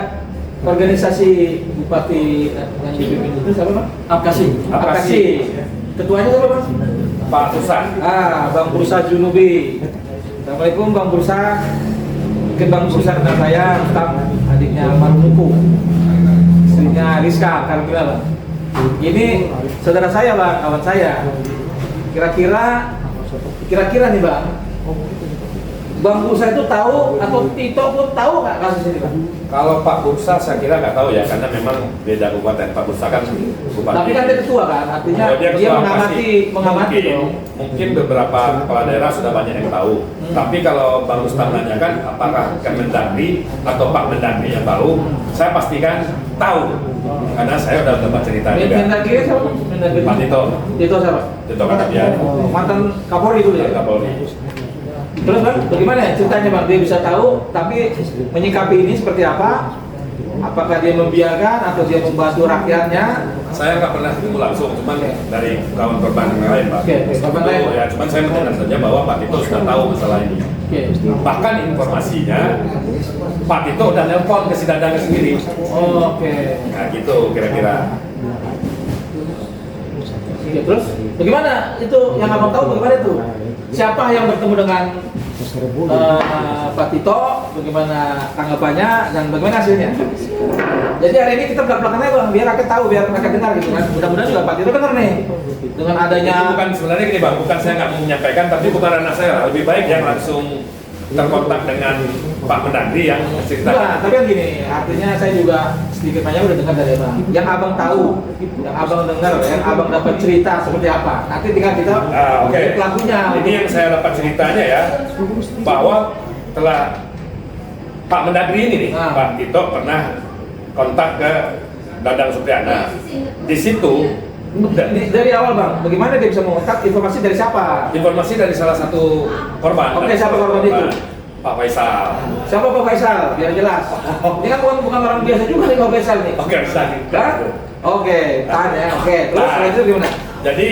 organisasi bupati yang dipimpin itu siapa Bang? Apkasi. Ketuanya siapa Bang? Pak Bursa. Bang Bursa Junubi. Assalamualaikum Bang Bursa. Mungkin Bang Bursa kenal saya, tentang adiknya almarhum Muku, istrinya Rizka Karmila Bang. Ini saudara saya Bang, kawan saya. Kira-kira nih Bang, Bang Bursa itu tahu atau Tito pun tahu nggak kasus ini Bang? Kalau Pak Bursa saya kira nggak tahu ya, karena memang beda kabupaten. Pak Bursa kan bupati. Tapi kan dia ketua kan, artinya Oh, dia ketua, mengamati pasti. dong. Mungkin beberapa kepala daerah sudah banyak yang tahu. Tapi kalau Bang Rustam nanyakan apakah Kemendagri atau Pak Mendagri yang tahu, saya pastikan tahu. Karena saya udah dapat cerita juga. Mendagri siapa? Mendagri. Pak Tito. Tito siapa? Tito Karnavian. Mantan Kapolri dulu ya? Kapolri. Terus Bang, bagaimana ya ceritanya Bang? Dia bisa tahu, tapi menyikapi ini seperti apa? Apakah dia membiarkan atau dia membantu rakyatnya? Saya nggak pernah ketemu langsung, cuman dari kawan korban yang lain, Pak. Korban lain. Ya, cuman saya mendengar saja bahwa Pak Tito sudah tahu masalah ini. Bahkan informasinya, Pak Tito udah nelpon ke si Dadang sendiri. Nah gitu kira-kira. Terus bagaimana itu yang abang tahu? Bagaimana itu? Siapa yang bertemu dengan Pak Tito? Bagaimana tanggapannya dan bagaimana hasilnya? Jadi hari ini kita belak-belakan aja Bang, biar rakyat tahu, biar rakyat dengar gitu kan. Mudah-mudahan juga Pak Tito dengar nih dengan adanya. Itu bukan sebenarnya gini Bang, bukan saya nggak mau menyampaikan, tapi bukan ranah saya. Lebih baik yang langsung terkontak dengan Pak Mendagri yang ceritakan. Tapi kan gini, artinya saya juga sedikit banyak udah dengar dari Abang. Yang Abang tahu, yang Abang dengar, yang Abang dapat cerita seperti apa. Nanti tinggal kita pelakunya. Ini yang saya dapat ceritanya ya, bahwa telah Pak Mendagri ini nih, Pak Tito pernah kontak ke Dadang Supriyatna. Di situ dari awal Bang, bagaimana dia bisa mengontak? Informasi dari siapa? Informasi dari salah satu korban. Oke, siapa korban itu? Pak Faisal. Siapa Pak Faisal? Biar jelas. Ini kan bukan orang biasa juga nih Pak Faisal nih. Oke, bisa. Oke, tahan ya. Oke, terus setelah itu gimana? Jadi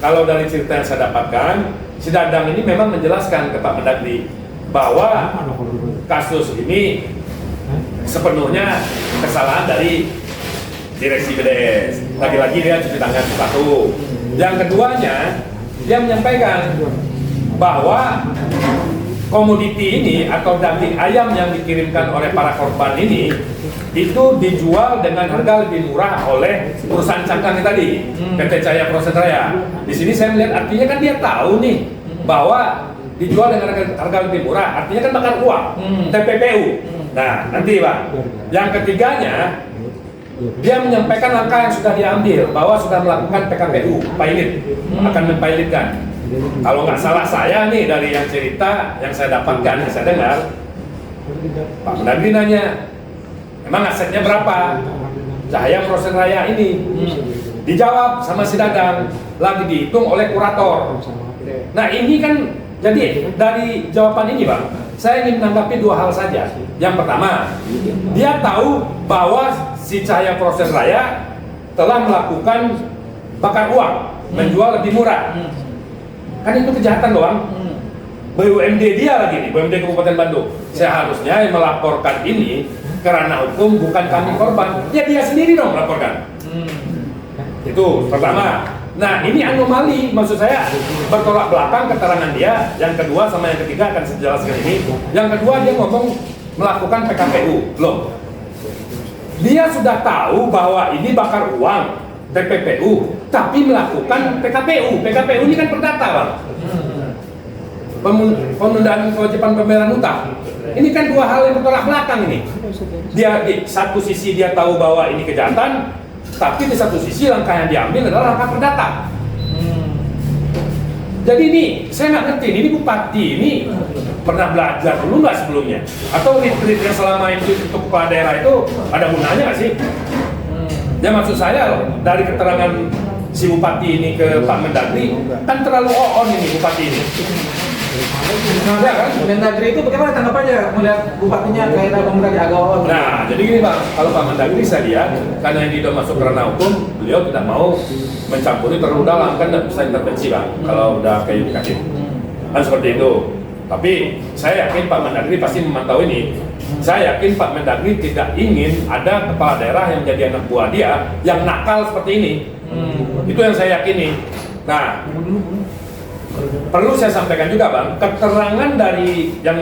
kalau dari cerita yang saya dapatkan, si Dadang ini memang menjelaskan ke Pak Mendagri bahwa kasus ini sepenuhnya kesalahan dari direksi BDS. Lagi-lagi dia cuci tangan satu. Yang keduanya, dia menyampaikan bahwa komoditi ini atau daging ayam yang dikirimkan oleh para korban ini itu dijual dengan harga lebih murah oleh perusahaan cangkang tadi, PT Cahaya Proses Raya. Di sini saya melihat artinya kan dia tahu nih bahwa dijual dengan harga lebih murah, artinya kan bakar uang, TPPU. Nah, nanti Pak. Yang ketiganya, dia menyampaikan langkah yang sudah diambil bahwa sudah melakukan PKPU, pilot, akan mempilotkan. Kalau nggak salah saya nih dari yang cerita yang saya dapatkan, yang saya dengar, Pak Mendagri nanya, emang asetnya berapa? Cahaya Proses Raya ini. Dijawab sama si Dadang, lagi dihitung oleh kurator. Nah ini kan, jadi dari jawaban ini Bang, saya ingin menanggapi dua hal saja. Yang pertama, dia tahu bahwa si Cahaya Proses Raya telah melakukan bakar uang, menjual lebih murah. Kan itu kejahatan doang. BUMD dia lagi nih, BUMD Kabupaten Bandung. Seharusnya yang melaporkan ini karena hukum, bukan kami korban. Ya dia sendiri dong melaporkan. Itu pertama. Nah ini anomali, maksud saya bertolak belakang keterangan dia. Yang kedua sama yang ketiga akan saya jelaskan ini. Yang kedua dia ngomong melakukan PKPU. Loh, dia sudah tahu bahwa ini bakar uang TPPU, tapi melakukan PKPU. PKPU ini kan perdata, Bang. Penundaan kewajiban pembayaran utang. Ini kan dua hal yang bertolak belakang ini. Dia di satu sisi dia tahu bahwa ini kejahatan, tapi di satu sisi langkah yang diambil adalah langkah perdata. Jadi ini saya nggak ngerti, ini bupati ini pernah belajar dulu nggak sebelumnya? Atau retreat yang selama itu untuk kepala daerah itu ada gunanya nggak sih? Ya maksud saya dari keterangan si bupati ini ke Pak Mendagri kan terlalu on ini bupati ini. Nah, ya kan? Mendagri itu bagaimana tanggapannya melihat bupatinya kayak Mendagri agak on? Nah, jadi gini Bang, kalau Pak Mendagri saya lihat karena ini sudah masuk ke ranah hukum, beliau tidak mau mencampuri terlalu dalam, kan tidak bisa intervensi Bang. Kalau udah kayak yudikatif, kan seperti itu. Tapi saya yakin Pak Mendagri pasti memantau ini. Saya yakin Pak Mendagri tidak ingin ada kepala daerah yang menjadi anak buah dia yang nakal seperti ini. Itu yang saya yakini. Nah, perlu saya sampaikan juga Bang, keterangan dari yang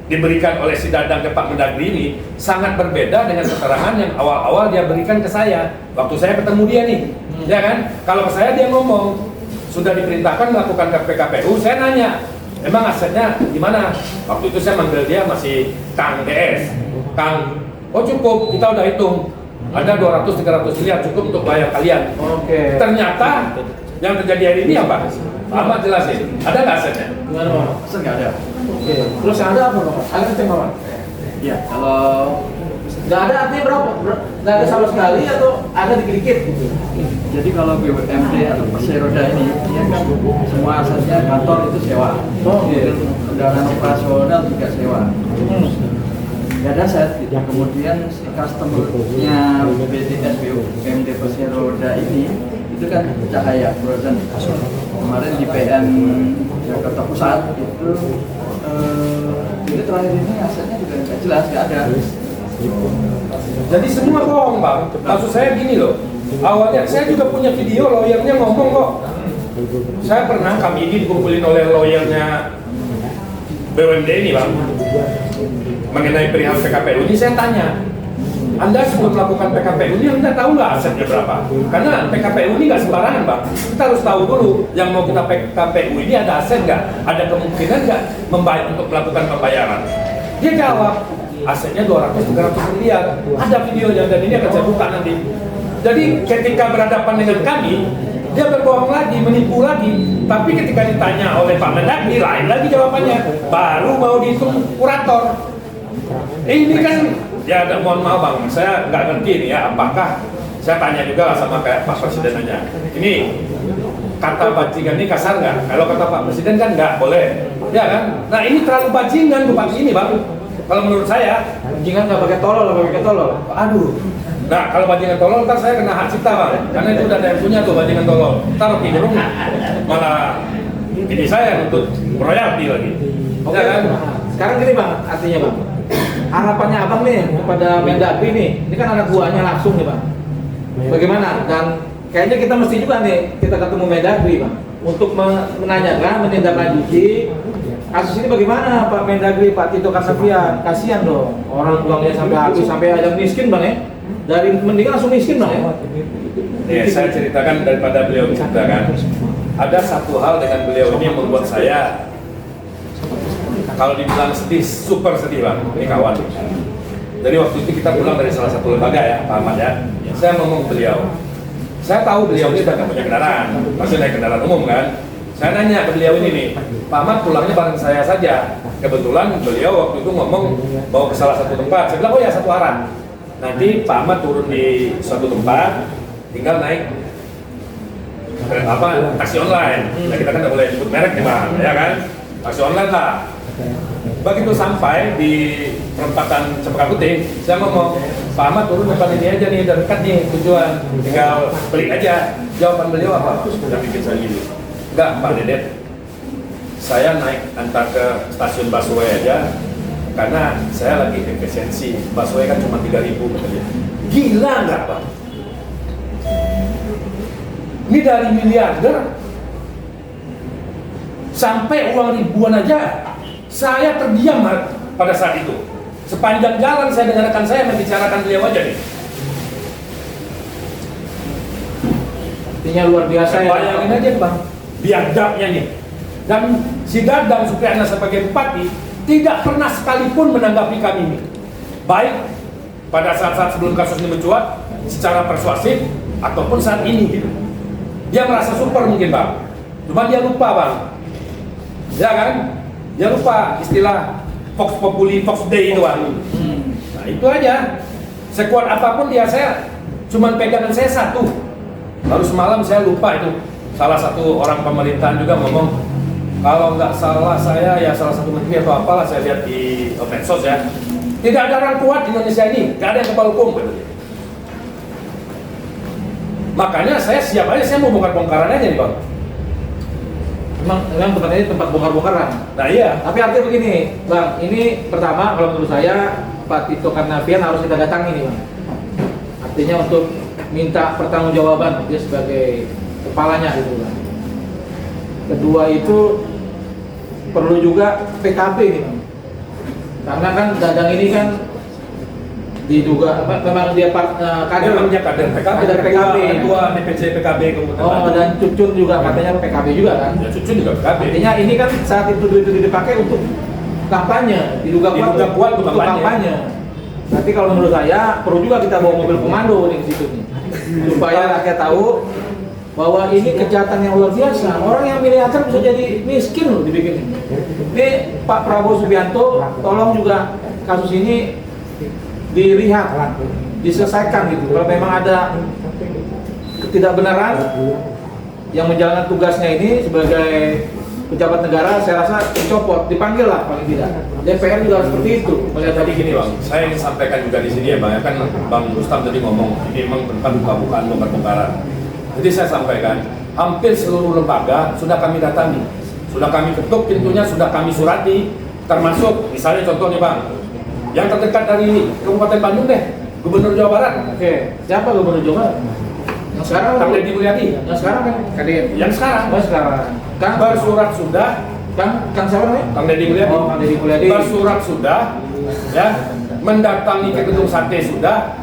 diberikan oleh si Dadang ke Pak Mendagri ini sangat berbeda dengan keterangan yang awal-awal dia berikan ke saya waktu saya ketemu dia nih. Ya kan? Kalau ke saya dia ngomong sudah diperintahkan melakukan PKPU, saya nanya emang asetnya gimana? Waktu itu saya manggil dia masih Kang DS. Kang, oh cukup, kita udah hitung ada 200-300 miliar cukup untuk bayar kalian. Oke. Ternyata yang terjadi hari ini apa? Ahmad jelasin, ada nggak asetnya? Gimana Bang? Aset nggak ada. Oke. Terus yang ada apa Bang? Ada kenceng Bang? Iya, kalau Nggak ada artinya berapa? Nggak ada sama sekali atau ada dikit-dikit gitu? jadi kalau BUMD atau Perseroda ini, dia kan semua asetnya kantor itu sewa. Oke. Kendaraan operasional juga sewa. Nggak ada aset. Kemudian si customer-nya BTS BUMD Perseroda ini itu kan Cahaya Frozen. Kemarin di PN Jakarta Pusat itu ini terakhir ini asetnya juga nggak jelas, nggak ada. Jadi semua bohong Bang. Maksud saya gini loh, awalnya saya juga punya video lawyernya ngomong kok. Saya pernah kami ini dikumpulin oleh lawyernya BUMD ini Bang, mengenai perihal PKPU ini. Saya tanya, Anda sebelum melakukan PKPU ini Anda tahu nggak asetnya berapa? Karena PKPU ini nggak sembarangan Bang. Kita harus tahu dulu yang mau kita PKPU ini ada aset nggak, ada kemungkinan nggak untuk melakukan pembayaran. Dia jawab, asetnya 200-300 miliar. Ada videonya dan ini akan saya buka nanti. Jadi ketika berhadapan dengan kami, dia berbohong lagi, menipu lagi. Tapi ketika ditanya oleh Pak Mendagri, lain lagi jawabannya. Baru mau dihitung kurator. Ini kan, ya mohon maaf Bang, saya nggak ngerti ini ya. Apakah saya tanya juga lah sama kayak Pak Presiden aja. Ini kata bajingan ini kasar nggak? Kalau kata Pak Presiden kan nggak boleh, ya kan? Nah ini terlalu bajingan bupati ini Bang. Kalau menurut saya, Bajingan nggak pakai tolol, nggak pakai tolol. aduh. Nah kalau bajingan tolol, ntar saya kena hak cipta Bang. Karena itu udah ada yang punya tuh bajingan tolol. Ntar Rocky Gerung malah ini saya untuk royalti lagi. Oke. Ya kan? Sekarang gini Bang, artinya Bang, harapannya Abang nih kepada Mendagri nih, ini kan anak buahnya langsung nih Bang. Bagaimana? Dan kayaknya kita mesti juga nih kita ketemu Mendagri Bang untuk menanyakan, menindaklanjuti kasus ini bagaimana Pak Mendagri, Pak Tito Karnavian. Kasihan dong, orang uangnya sampai habis, sampai ada miskin Bang ya. Dari mendingan langsung miskin Bang ya. Ya, saya ceritakan daripada beliau ceritakan. Ada satu hal dengan beliau ini yang membuat saya, kalau dibilang sedih, super sedih Bang, ini kawan. Jadi waktu itu kita pulang dari salah satu lembaga ya, Pak Ahmad ya. Saya ngomong ke beliau, saya tahu beliau ini udah gak punya kendaraan, pasti naik kendaraan umum kan. Saya nanya ke beliau ini nih, Pak Ahmad pulangnya bareng saya saja. Kebetulan beliau waktu itu ngomong bawa ke salah satu tempat. Saya bilang, oh ya satu arah. Nanti Pak Ahmad turun di suatu tempat, tinggal naik taksi online. Nah, kita kan nggak boleh sebut merek nih Bang, ya kan? Taksi online lah. Begitu sampai di perempatan Cempaka Putih, saya ngomong, Pak Ahmad turun depan ini aja nih, udah dekat nih tujuan, tinggal beli aja. Jawaban beliau apa? Udah bikin saya gini. Enggak, Pak Dedet, saya naik antar ke stasiun busway aja, karena saya lagi efisiensi. Busway kan cuma 3.000 katanya. Gila nggak, Pak? Ini dari miliarder sampai uang ribuan aja. Saya terdiam pada saat itu. Sepanjang jalan saya dengan rekan saya membicarakan beliau aja nih. Artinya luar biasa ya. Bayangin aja Bang, biadabnya nih. Dan si Dadang Supriyana sebagai bupati tidak pernah sekalipun menanggapi kami ini. Baik pada saat-saat sebelum kasus ini mencuat, secara persuasif, ataupun saat ini gitu. Dia merasa super mungkin Bang. Cuma dia lupa Bang. Ya kan? Dia lupa istilah Vox Populi, Vox Dei itu Bang. Nah itu aja. Sekuat apapun dia, saya cuman pegangan saya satu. Baru semalam saya lupa itu. Salah satu orang pemerintahan juga ngomong, kalau nggak salah saya ya salah satu menteri atau apalah saya lihat di medsos ya. Tidak ada orang kuat di Indonesia ini, nggak ada yang kepala hukum. Makanya saya siap aja, saya mau bongkar-bongkaran aja nih Bang. Memang tempat ini tempat bongkar-bongkaran. Nah iya. Tapi artinya begini, Bang, ini pertama kalau menurut saya Pak Tito Karnavian harus kita datangi nih Bang. Artinya untuk minta pertanggungjawaban dia sebagai kepalanya gitu Bang. Kedua itu perlu juga PKB nih Bang. Karena kan Dadang ini kan diduga memang dia kader kader PKB, kader PKB, ketua DPC PKB Kabupaten Bandung. dan Cucun juga katanya PKB juga kan. Ya Cucun juga PKB. Artinya ini kan saat itu duit itu dipakai untuk kampanye, diduga kuat untuk kampanye. Nanti kalau menurut saya perlu juga kita bawa mobil komando di situ nih, supaya rakyat tahu bahwa ini kejahatan yang luar biasa. Orang yang miliarder bisa jadi miskin loh dibikin. Ini Pak Prabowo Subianto, tolong juga kasus ini dilihat, diselesaikan gitu. Kalau memang ada ketidakbenaran yang menjalankan tugasnya ini sebagai pejabat negara, saya rasa dicopot, dipanggil lah paling tidak. DPR juga seperti itu. Melihat tadi gini Bang, saya ingin sampaikan juga di sini ya Bang, kan Bang Rustam tadi ngomong ini memang tentang buka-bukaan bongkar-bongkaran. Jadi saya sampaikan, hampir seluruh lembaga sudah kami datangi, sudah kami ketuk pintunya, sudah kami surati, termasuk misalnya contohnya Bang, yang terdekat dari Kabupaten Bandung deh, Gubernur Jawa Barat. Oke, siapa Gubernur Jawa Barat? Yang sekarang Kang Deddy Mulyadi. Yang sekarang kan? Yang sekarang. Oh sekarang. Kang Bersurat sudah. Kang siapa namanya? Kang Deddy Mulyadi. Oh, Kang Deddy Mulyadi. Bersurat sudah, ya, mendatangi ke gedung sate sudah.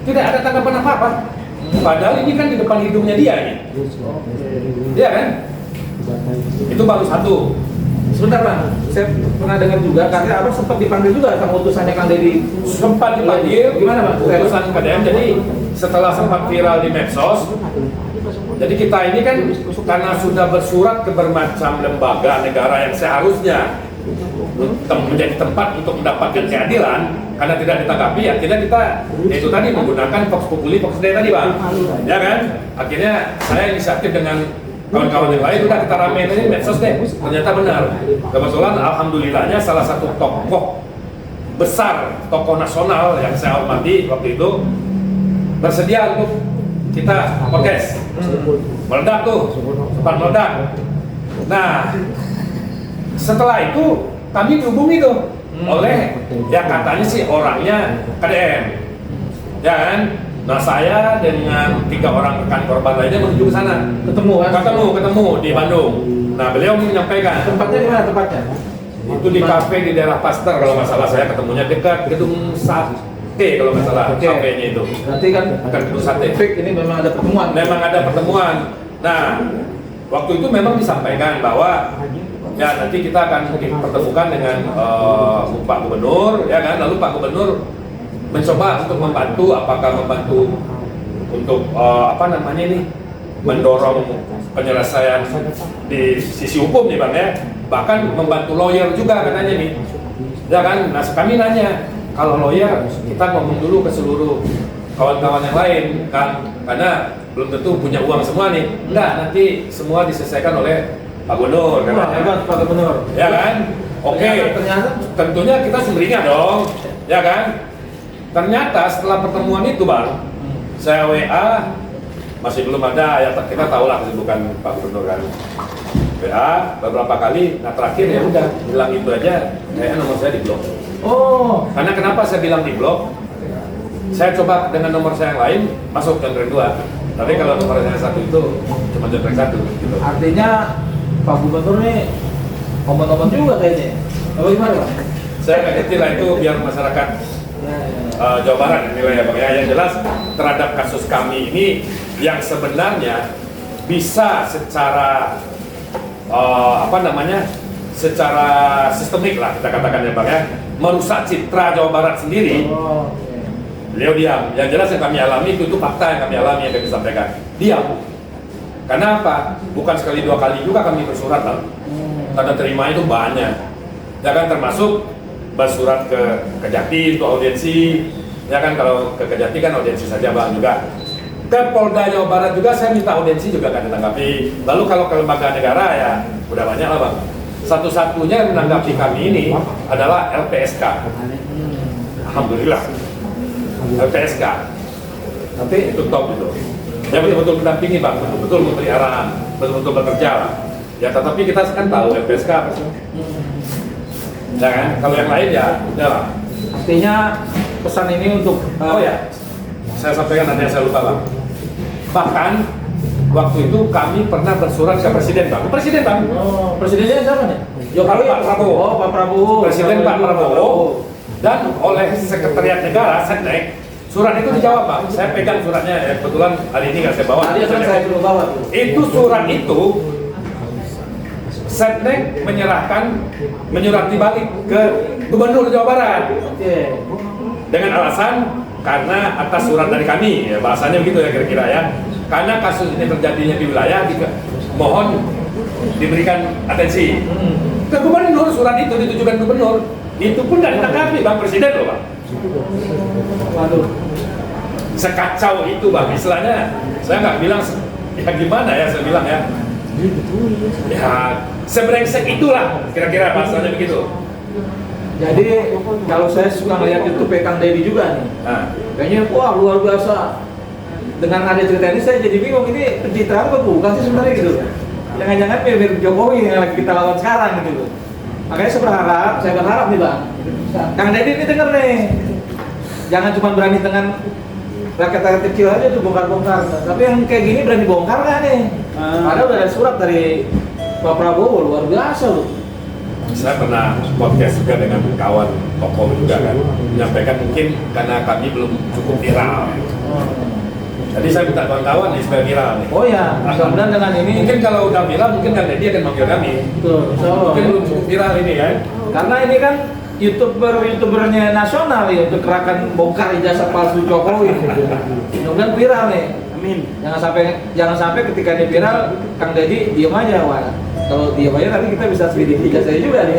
Tidak ada tanggapan apa-apa. Padahal ini kan di depan hidungnya dia ini. Iya kan? Itu baru satu. Sebentar Bang, saya pernah dengar juga karena Abang sempat dipanggil juga sama utusannya Kang Deddy. Sempat dipanggil. Gimana Bang? Utusan KDM. Jadi setelah sempat viral di medsos, jadi kita ini kan karena sudah bersurat ke bermacam lembaga negara yang seharusnya menjadi tempat untuk mendapatkan keadilan, karena tidak ditanggapi, akhirnya kita itu tadi menggunakan Vox Populi, Vox Dei tadi Bang, ya kan? Akhirnya saya inisiatif dengan kawan-kawan yang lain, udah kita ramein aja medsos deh. Ternyata benar. Kebetulan alhamdulillahnya salah satu tokoh besar, tokoh nasional yang saya hormati waktu itu bersedia untuk kita podcast. Meledak tuh, sempat meledak. Nah, setelah itu kami dihubungi tuh oleh ya katanya sih orangnya KDM, ya kan? Nah saya dengan 3 orang rekan korban lainnya menuju ke sana. Ketemu kan? Ketemu di Bandung. Nah beliau menyampaikan. Tempatnya di mana tempatnya? Itu di kafe di daerah Pasteur kalau nggak salah, saya ketemunya dekat gedung sate kalau nggak salah, kafenya itu. Nanti kan Dekat gedung sate. fake ini memang ada pertemuan. Memang ada pertemuan. Nah waktu itu memang disampaikan bahwa ya nanti kita akan dipertemukan dengan Pak Gubernur, ya kan? Lalu Pak Gubernur mencoba untuk membantu, apakah membantu untuk apa namanya ini, mendorong penyelesaian di sisi hukum nih Bang ya, bahkan membantu lawyer juga katanya nih, ya kan? Nah kami nanya, kalau lawyer kita ngomong dulu ke seluruh kawan-kawan yang lain kan, karena belum tentu punya uang semua nih. Enggak, nanti semua diselesaikan oleh Pak Gubernur Wah, katanya. hebat Pak Gubernur. Ya kan? Oke. Ternyata Tentunya kita sumringah dong, ya kan? Ternyata setelah pertemuan itu Bang, saya WA masih belum ada, ya kita tahu lah kesibukan Pak Gubernur kan. WA beberapa kali, nah terakhir ya udah bilang itu aja, kayaknya nomor saya diblok. oh, Karena kenapa saya bilang diblok? Saya coba dengan nomor saya yang lain masuk Jonreng 2. Tapi kalau nomor saya satu itu cuma Jonreng 1 gitu. artinya Pak Gubernur nih omong-omong juga kayaknya. Apa gimana Pak? Saya nggak ngerti lah itu biar masyarakat Jawa Barat yang nilai ya Bang ya. Yang jelas terhadap kasus kami ini yang sebenarnya bisa secara secara sistemik lah kita katakan ya Bang ya, merusak citra Jawa Barat sendiri. Oh, Beliau diam. Yang jelas yang kami alami itu fakta yang kami alami yang kami sampaikan. Diam. Karena apa? Bukan sekali dua kali juga kami bersurat Bang. Tanda terima itu banyak. Ya kan, termasuk bersurat ke Kejati untuk audiensi. Ya kan, kalau ke Kejati kan audiensi saja Bang juga. Ke Polda Jawa Barat juga saya minta audiensi juga kan ditanggapi. Lalu kalau ke lembaga negara ya udah banyak lah Bang. Satu-satunya yang menanggapi kami ini adalah LPSK. Alhamdulillah. LPSK. Tapi itu top itu. Ya betul-betul mendampingi Bang, betul-betul memberi arahan, betul-betul bekerja lah. Ya tetapi kita kan tahu LPSK apa sih? Ya kan? Kalau yang lain ya udah lah. artinya pesan ini untuk Oh ya, saya sampaikan ada yang saya lupa Bang. Bahkan waktu itu kami pernah bersurat ke Presiden Bang. Presiden Bang. Oh, presidennya siapa nih? Jokowi. Pak Prabowo. Oh, Pak Prabowo. Presiden Pak Prabowo. Dan oleh Sekretariat Negara Setnek, surat itu dijawab Bang. Saya pegang suratnya, ya, kebetulan hari ini nggak saya bawa. Tadi kan saya suruh bawa tuh. Itu surat itu Setnek menyurati balik ke Gubernur Jawa Barat Oke. dengan alasan karena atas surat dari kami, ya bahasanya begitu ya kira-kira ya. Karena kasus ini terjadinya di wilayah, mohon diberikan atensi. Ke Gubernur, surat itu ditujukan Gubernur. Itu pun tidak ditanggapi Bang Presiden loh Bang. Waduh. Sekacau itu Bang, istilahnya saya nggak bilang ya gimana ya, saya bilang ya sebrengsek itulah kira-kira bahasanya begitu. Jadi kalau saya suka ngeliat YouTube Kang Deddy juga nih, Nah, kayaknya wah luar biasa. Dengan ada cerita ini saya jadi bingung, ini pencitraan apa bukan sih sebenarnya gitu. Jangan-jangan mirip Jokowi yang lagi kita lawan sekarang gitu. Makanya saya berharap nih Bang, Kang Deddy ini denger nih, jangan cuma berani dengan rakyat-rakyat kecil aja tuh bongkar-bongkar, tapi yang kayak gini berani bongkar nggak nih? Padahal udah ada surat dari Pak Prabowo, luar biasa loh. saya pernah podcast juga dengan kawan tokoh juga kan, menyampaikan mungkin karena kami belum cukup viral. Jadi saya minta kawan-kawan nih supaya viral nih. Oh ya, mudah-mudahan dengan ini Mungkin kalau udah viral, mungkin kan dia akan manggil kami. betul, insya Allah. Mungkin belum cukup viral ini kan. Karena ini kan youtubernya nasional ya, untuk gerakan bongkar ijazah palsu Jokowi. Mudah-mudahan viral nih. Amin. Jangan sampai ketika ini viral, Kang Deddy diam aja, wah. Kalau diam aja nanti kita bisa selidiki ijazahnya juga nih.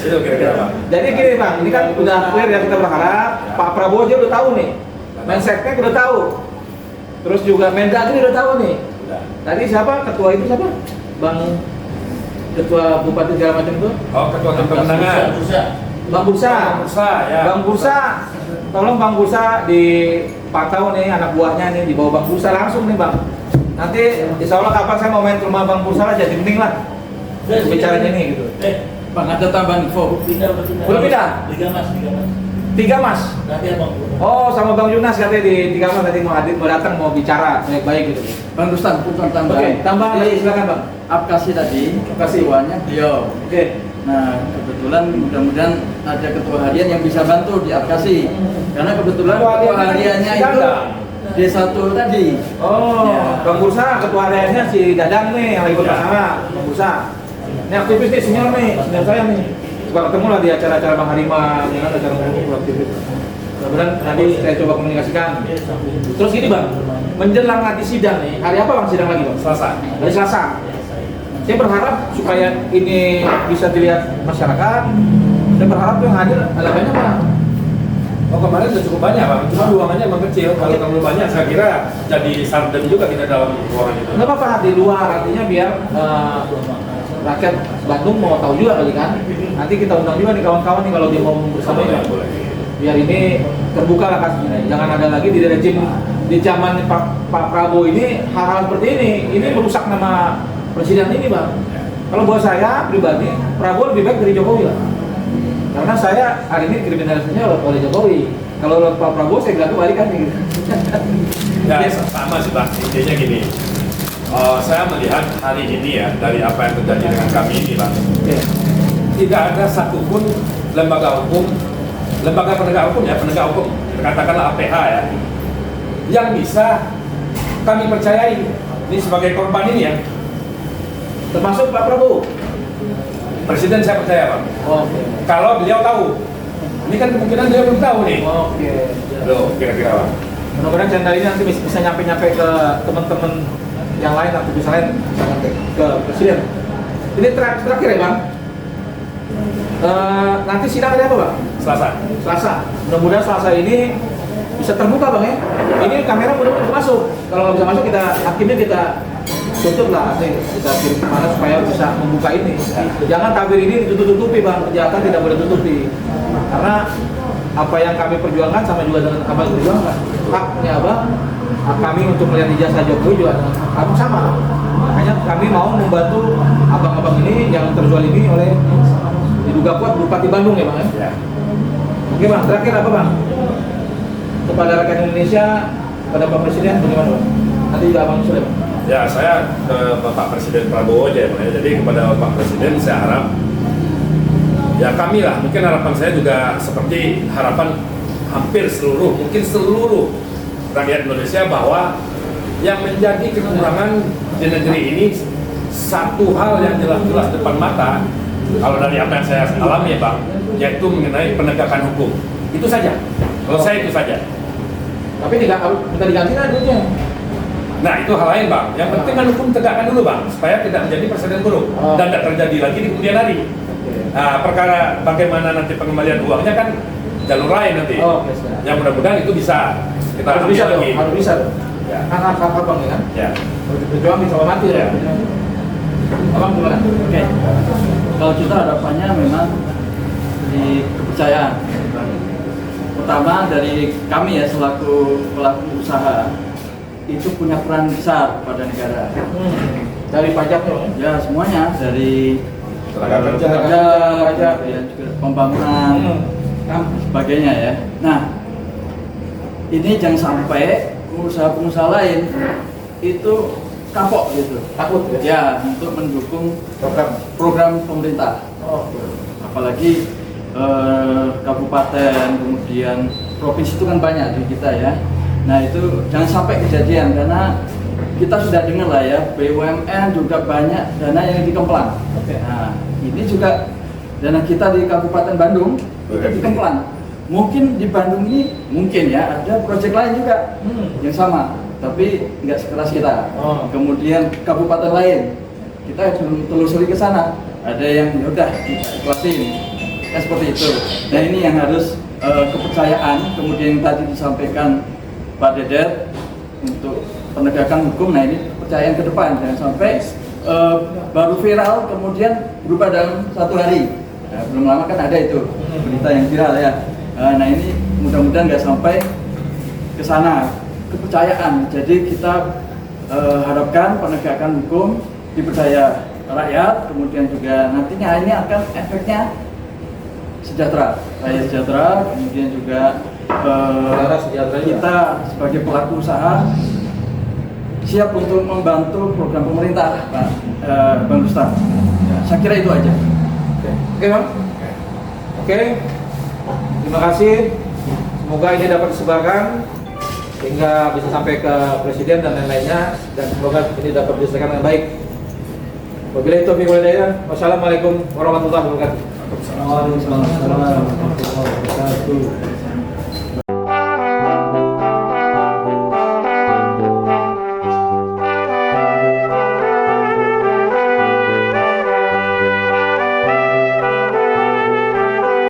Itu kira-kira Bang. Jadi gini Bang, ini kan udah clear ya, kita berharap Pak Prabowo aja udah tahu nih. Menseknek udah tahu. Terus juga Mendagri udah tahu nih. Udah. Tadi siapa? Ketua itu siapa? Ketua Bupati segala macam itu? Oh, ketua tim pemenangan. Bang Bursa. Bursa ya. Bang Bursa, tolong Bang Bursa dipantau nih anak buahnya nih, dibawa Bang Bursa langsung nih Bang. Nanti insya Allah kapan saya mau main ke rumah Bang Bursa aja, penting lah bicaranya nih gitu. Bang, ada tambahan info. Belum pindah? 3 Mas. Oh, sama Bang Yunas katanya di 3 Mas tadi mau datang mau bicara baik-baik gitu. Bang Rustan, bukan tambahan. Oke, tambahan lagi silakan Bang. Apkasi tadi, ketuanya beliau. Oke. Nah, kebetulan mudah-mudahan ada ketua harian yang bisa bantu di Apkasi. Karena kebetulan ketua hariannya itu D1 tadi. Oh, Ya. Bang Bursa ketua hariannya si Dadang nih yang lagi bermasalah, Bang Bursa. Ini aktivis nih, senior saya nih. Coba ketemu lah di acara-acara Bang Harima, ya kan, acara ngumpul aktivis. Mudah-mudahan nanti saya coba komunikasikan. Terus gini Bang, menjelang nanti sidang nih, hari apa Bang sidang lagi Bang? Selasa. Hari Selasa. Saya berharap supaya ini bisa dilihat masyarakat. Saya berharap yang hadir ada banyak Bang. Oh kemarin udah cukup banyak Bang, cuma ruangannya emang kecil. Kalau terlalu banyak saya kira jadi sarden juga kita dalam ruangan itu. Nggak apa-apa di luar, artinya biar rakyat Bandung mau tahu juga kali kan. Nanti kita undang juga nih kawan-kawan nih kalau dia mau bersama ini. Boleh. Biar ini terbuka lah kasusnya. Jangan ada lagi di rejim di zaman Pak Prabowo ini hal-hal seperti ini. Ini merusak nama presiden ini Bang. Kalau buat saya pribadi, Prabowo lebih baik dari Jokowi lah. Karena saya hari ini kriminalisasinya oleh Jokowi. Kalau Pak Prabowo saya bilang kebalikan nih. Ya sama sih Bang, intinya gini. Saya melihat hari ini ya dari apa yang terjadi dengan kami ini Bang. Tidak ada satupun lembaga penegak hukum ya, penegak hukum, katakanlah APH ya, yang bisa kami percayai ini sebagai korban ini ya. Termasuk Pak Prabowo. Presiden saya percaya Bang. Oke. Kalau beliau tahu, ini kan kemungkinan dia belum tahu nih. Oke. Loh, kira-kira Bang. Mudah-mudahan channel ini nanti bisa nyampe-nyampe ke teman-teman yang lain atau bisa lain bisa nyampe ke presiden. Ini terakhir ya Bang. Nanti sidang hari apa Bang? Selasa. Mudah-mudahan Selasa ini bisa terbuka Bang ya. Ini kamera mudah-mudahan bisa masuk. Kalau nggak bisa masuk kita hakimnya kita tutup lah, nanti kita kirim kemana supaya bisa membuka ini. Jangan tabir ini ditutup-tutupi Bang, kejahatan tidak boleh tutupi. Karena apa yang kami perjuangkan sama juga dengan apa yang perjuangkan. Haknya Abang, hak kami untuk melihat ijazah Jokowi juga dengan Abang sama. Makanya kami mau membantu abang-abang ini yang terzalimi oleh diduga kuat Bupati Bandung ya Bang ya. Oke Bang, terakhir apa Bang? Kepada rakyat Indonesia, pada Pak Presiden bagaimana Bang? Nanti juga Abang sudah Bang. Ya, saya ke Bapak Presiden Prabowo aja ya, Bang. Jadi kepada Bapak Presiden saya harap, ya kami lah, mungkin harapan saya juga seperti harapan hampir mungkin seluruh rakyat Indonesia bahwa yang menjadi kekurangan di negeri ini satu hal yang jelas-jelas depan mata, kalau dari apa yang saya alami ya Bang, yaitu mengenai penegakan hukum. Itu saja. Kalau saya itu saja. Tapi tidak minta diganti lah duitnya. Nah itu hal lain Bang, yang penting kan hukum tegakkan dulu Bang, supaya tidak menjadi presiden buruk dan tidak terjadi lagi di kemudian hari. Nah, perkara bagaimana nanti pengembalian uangnya kan jalur lain nanti. Yang mudah-mudahan itu bisa kita harus bisa lagi. Harus bisa dong. Ya. Hak Bang ya kan? Ya. Berjuang sama mati ya. Abang gimana? Oke. Kalau kita harapannya memang di kepercayaan. Pertama dari kami ya selaku pelaku usaha itu punya peran besar pada negara. Dari pajaknya Ya semuanya dari Tenaga kerja. pajak ya juga pembangunan sebagainya ya. Nah ini jangan sampai pengusaha-pengusaha lain itu kapok gitu. takut ya. Ya untuk mendukung program pemerintah. Apalagi kabupaten kemudian provinsi itu kan banyak di kita ya. Nah itu jangan sampai kejadian karena kita sudah dengar lah ya BUMN juga banyak dana yang dikemplang. Nah ini juga dana kita di Kabupaten Bandung itu dikemplang. Mungkin di Bandung ini mungkin ya ada proyek lain juga yang sama, tapi nggak sekeras kita. Kemudian kabupaten lain kita belum telusuri ke sana. Ada yang udah ikhlasin, kan seperti itu. Nah ini yang harus kepercayaan. Kemudian yang tadi disampaikan Pak Dedet untuk penegakan hukum, nah ini kepercayaan ke depan, jangan sampai baru viral kemudian berubah dalam 1 hari. Nah, belum lama kan ada itu berita yang viral ya. Nah ini mudah-mudahan nggak sampai ke sana. Kepercayaan, jadi kita harapkan penegakan hukum dipercaya rakyat, kemudian juga nantinya ini akan efeknya sejahtera, rakyat sejahtera, kemudian juga kita sebagai pelaku usaha siap untuk membantu program pemerintah, Pak Bang Gustaf. Ya, saya kira itu aja. Oke Bang. Oke. Terima kasih. Semoga ini dapat disebarkan sehingga bisa sampai ke presiden dan lain-lainnya, dan semoga ini dapat diselesaikan dengan baik. Wabillahi taufiq wal hidayah. Wassalamualaikum warahmatullahi wabarakatuh. Waalaikumsalam warahmatullahi wabarakatuh.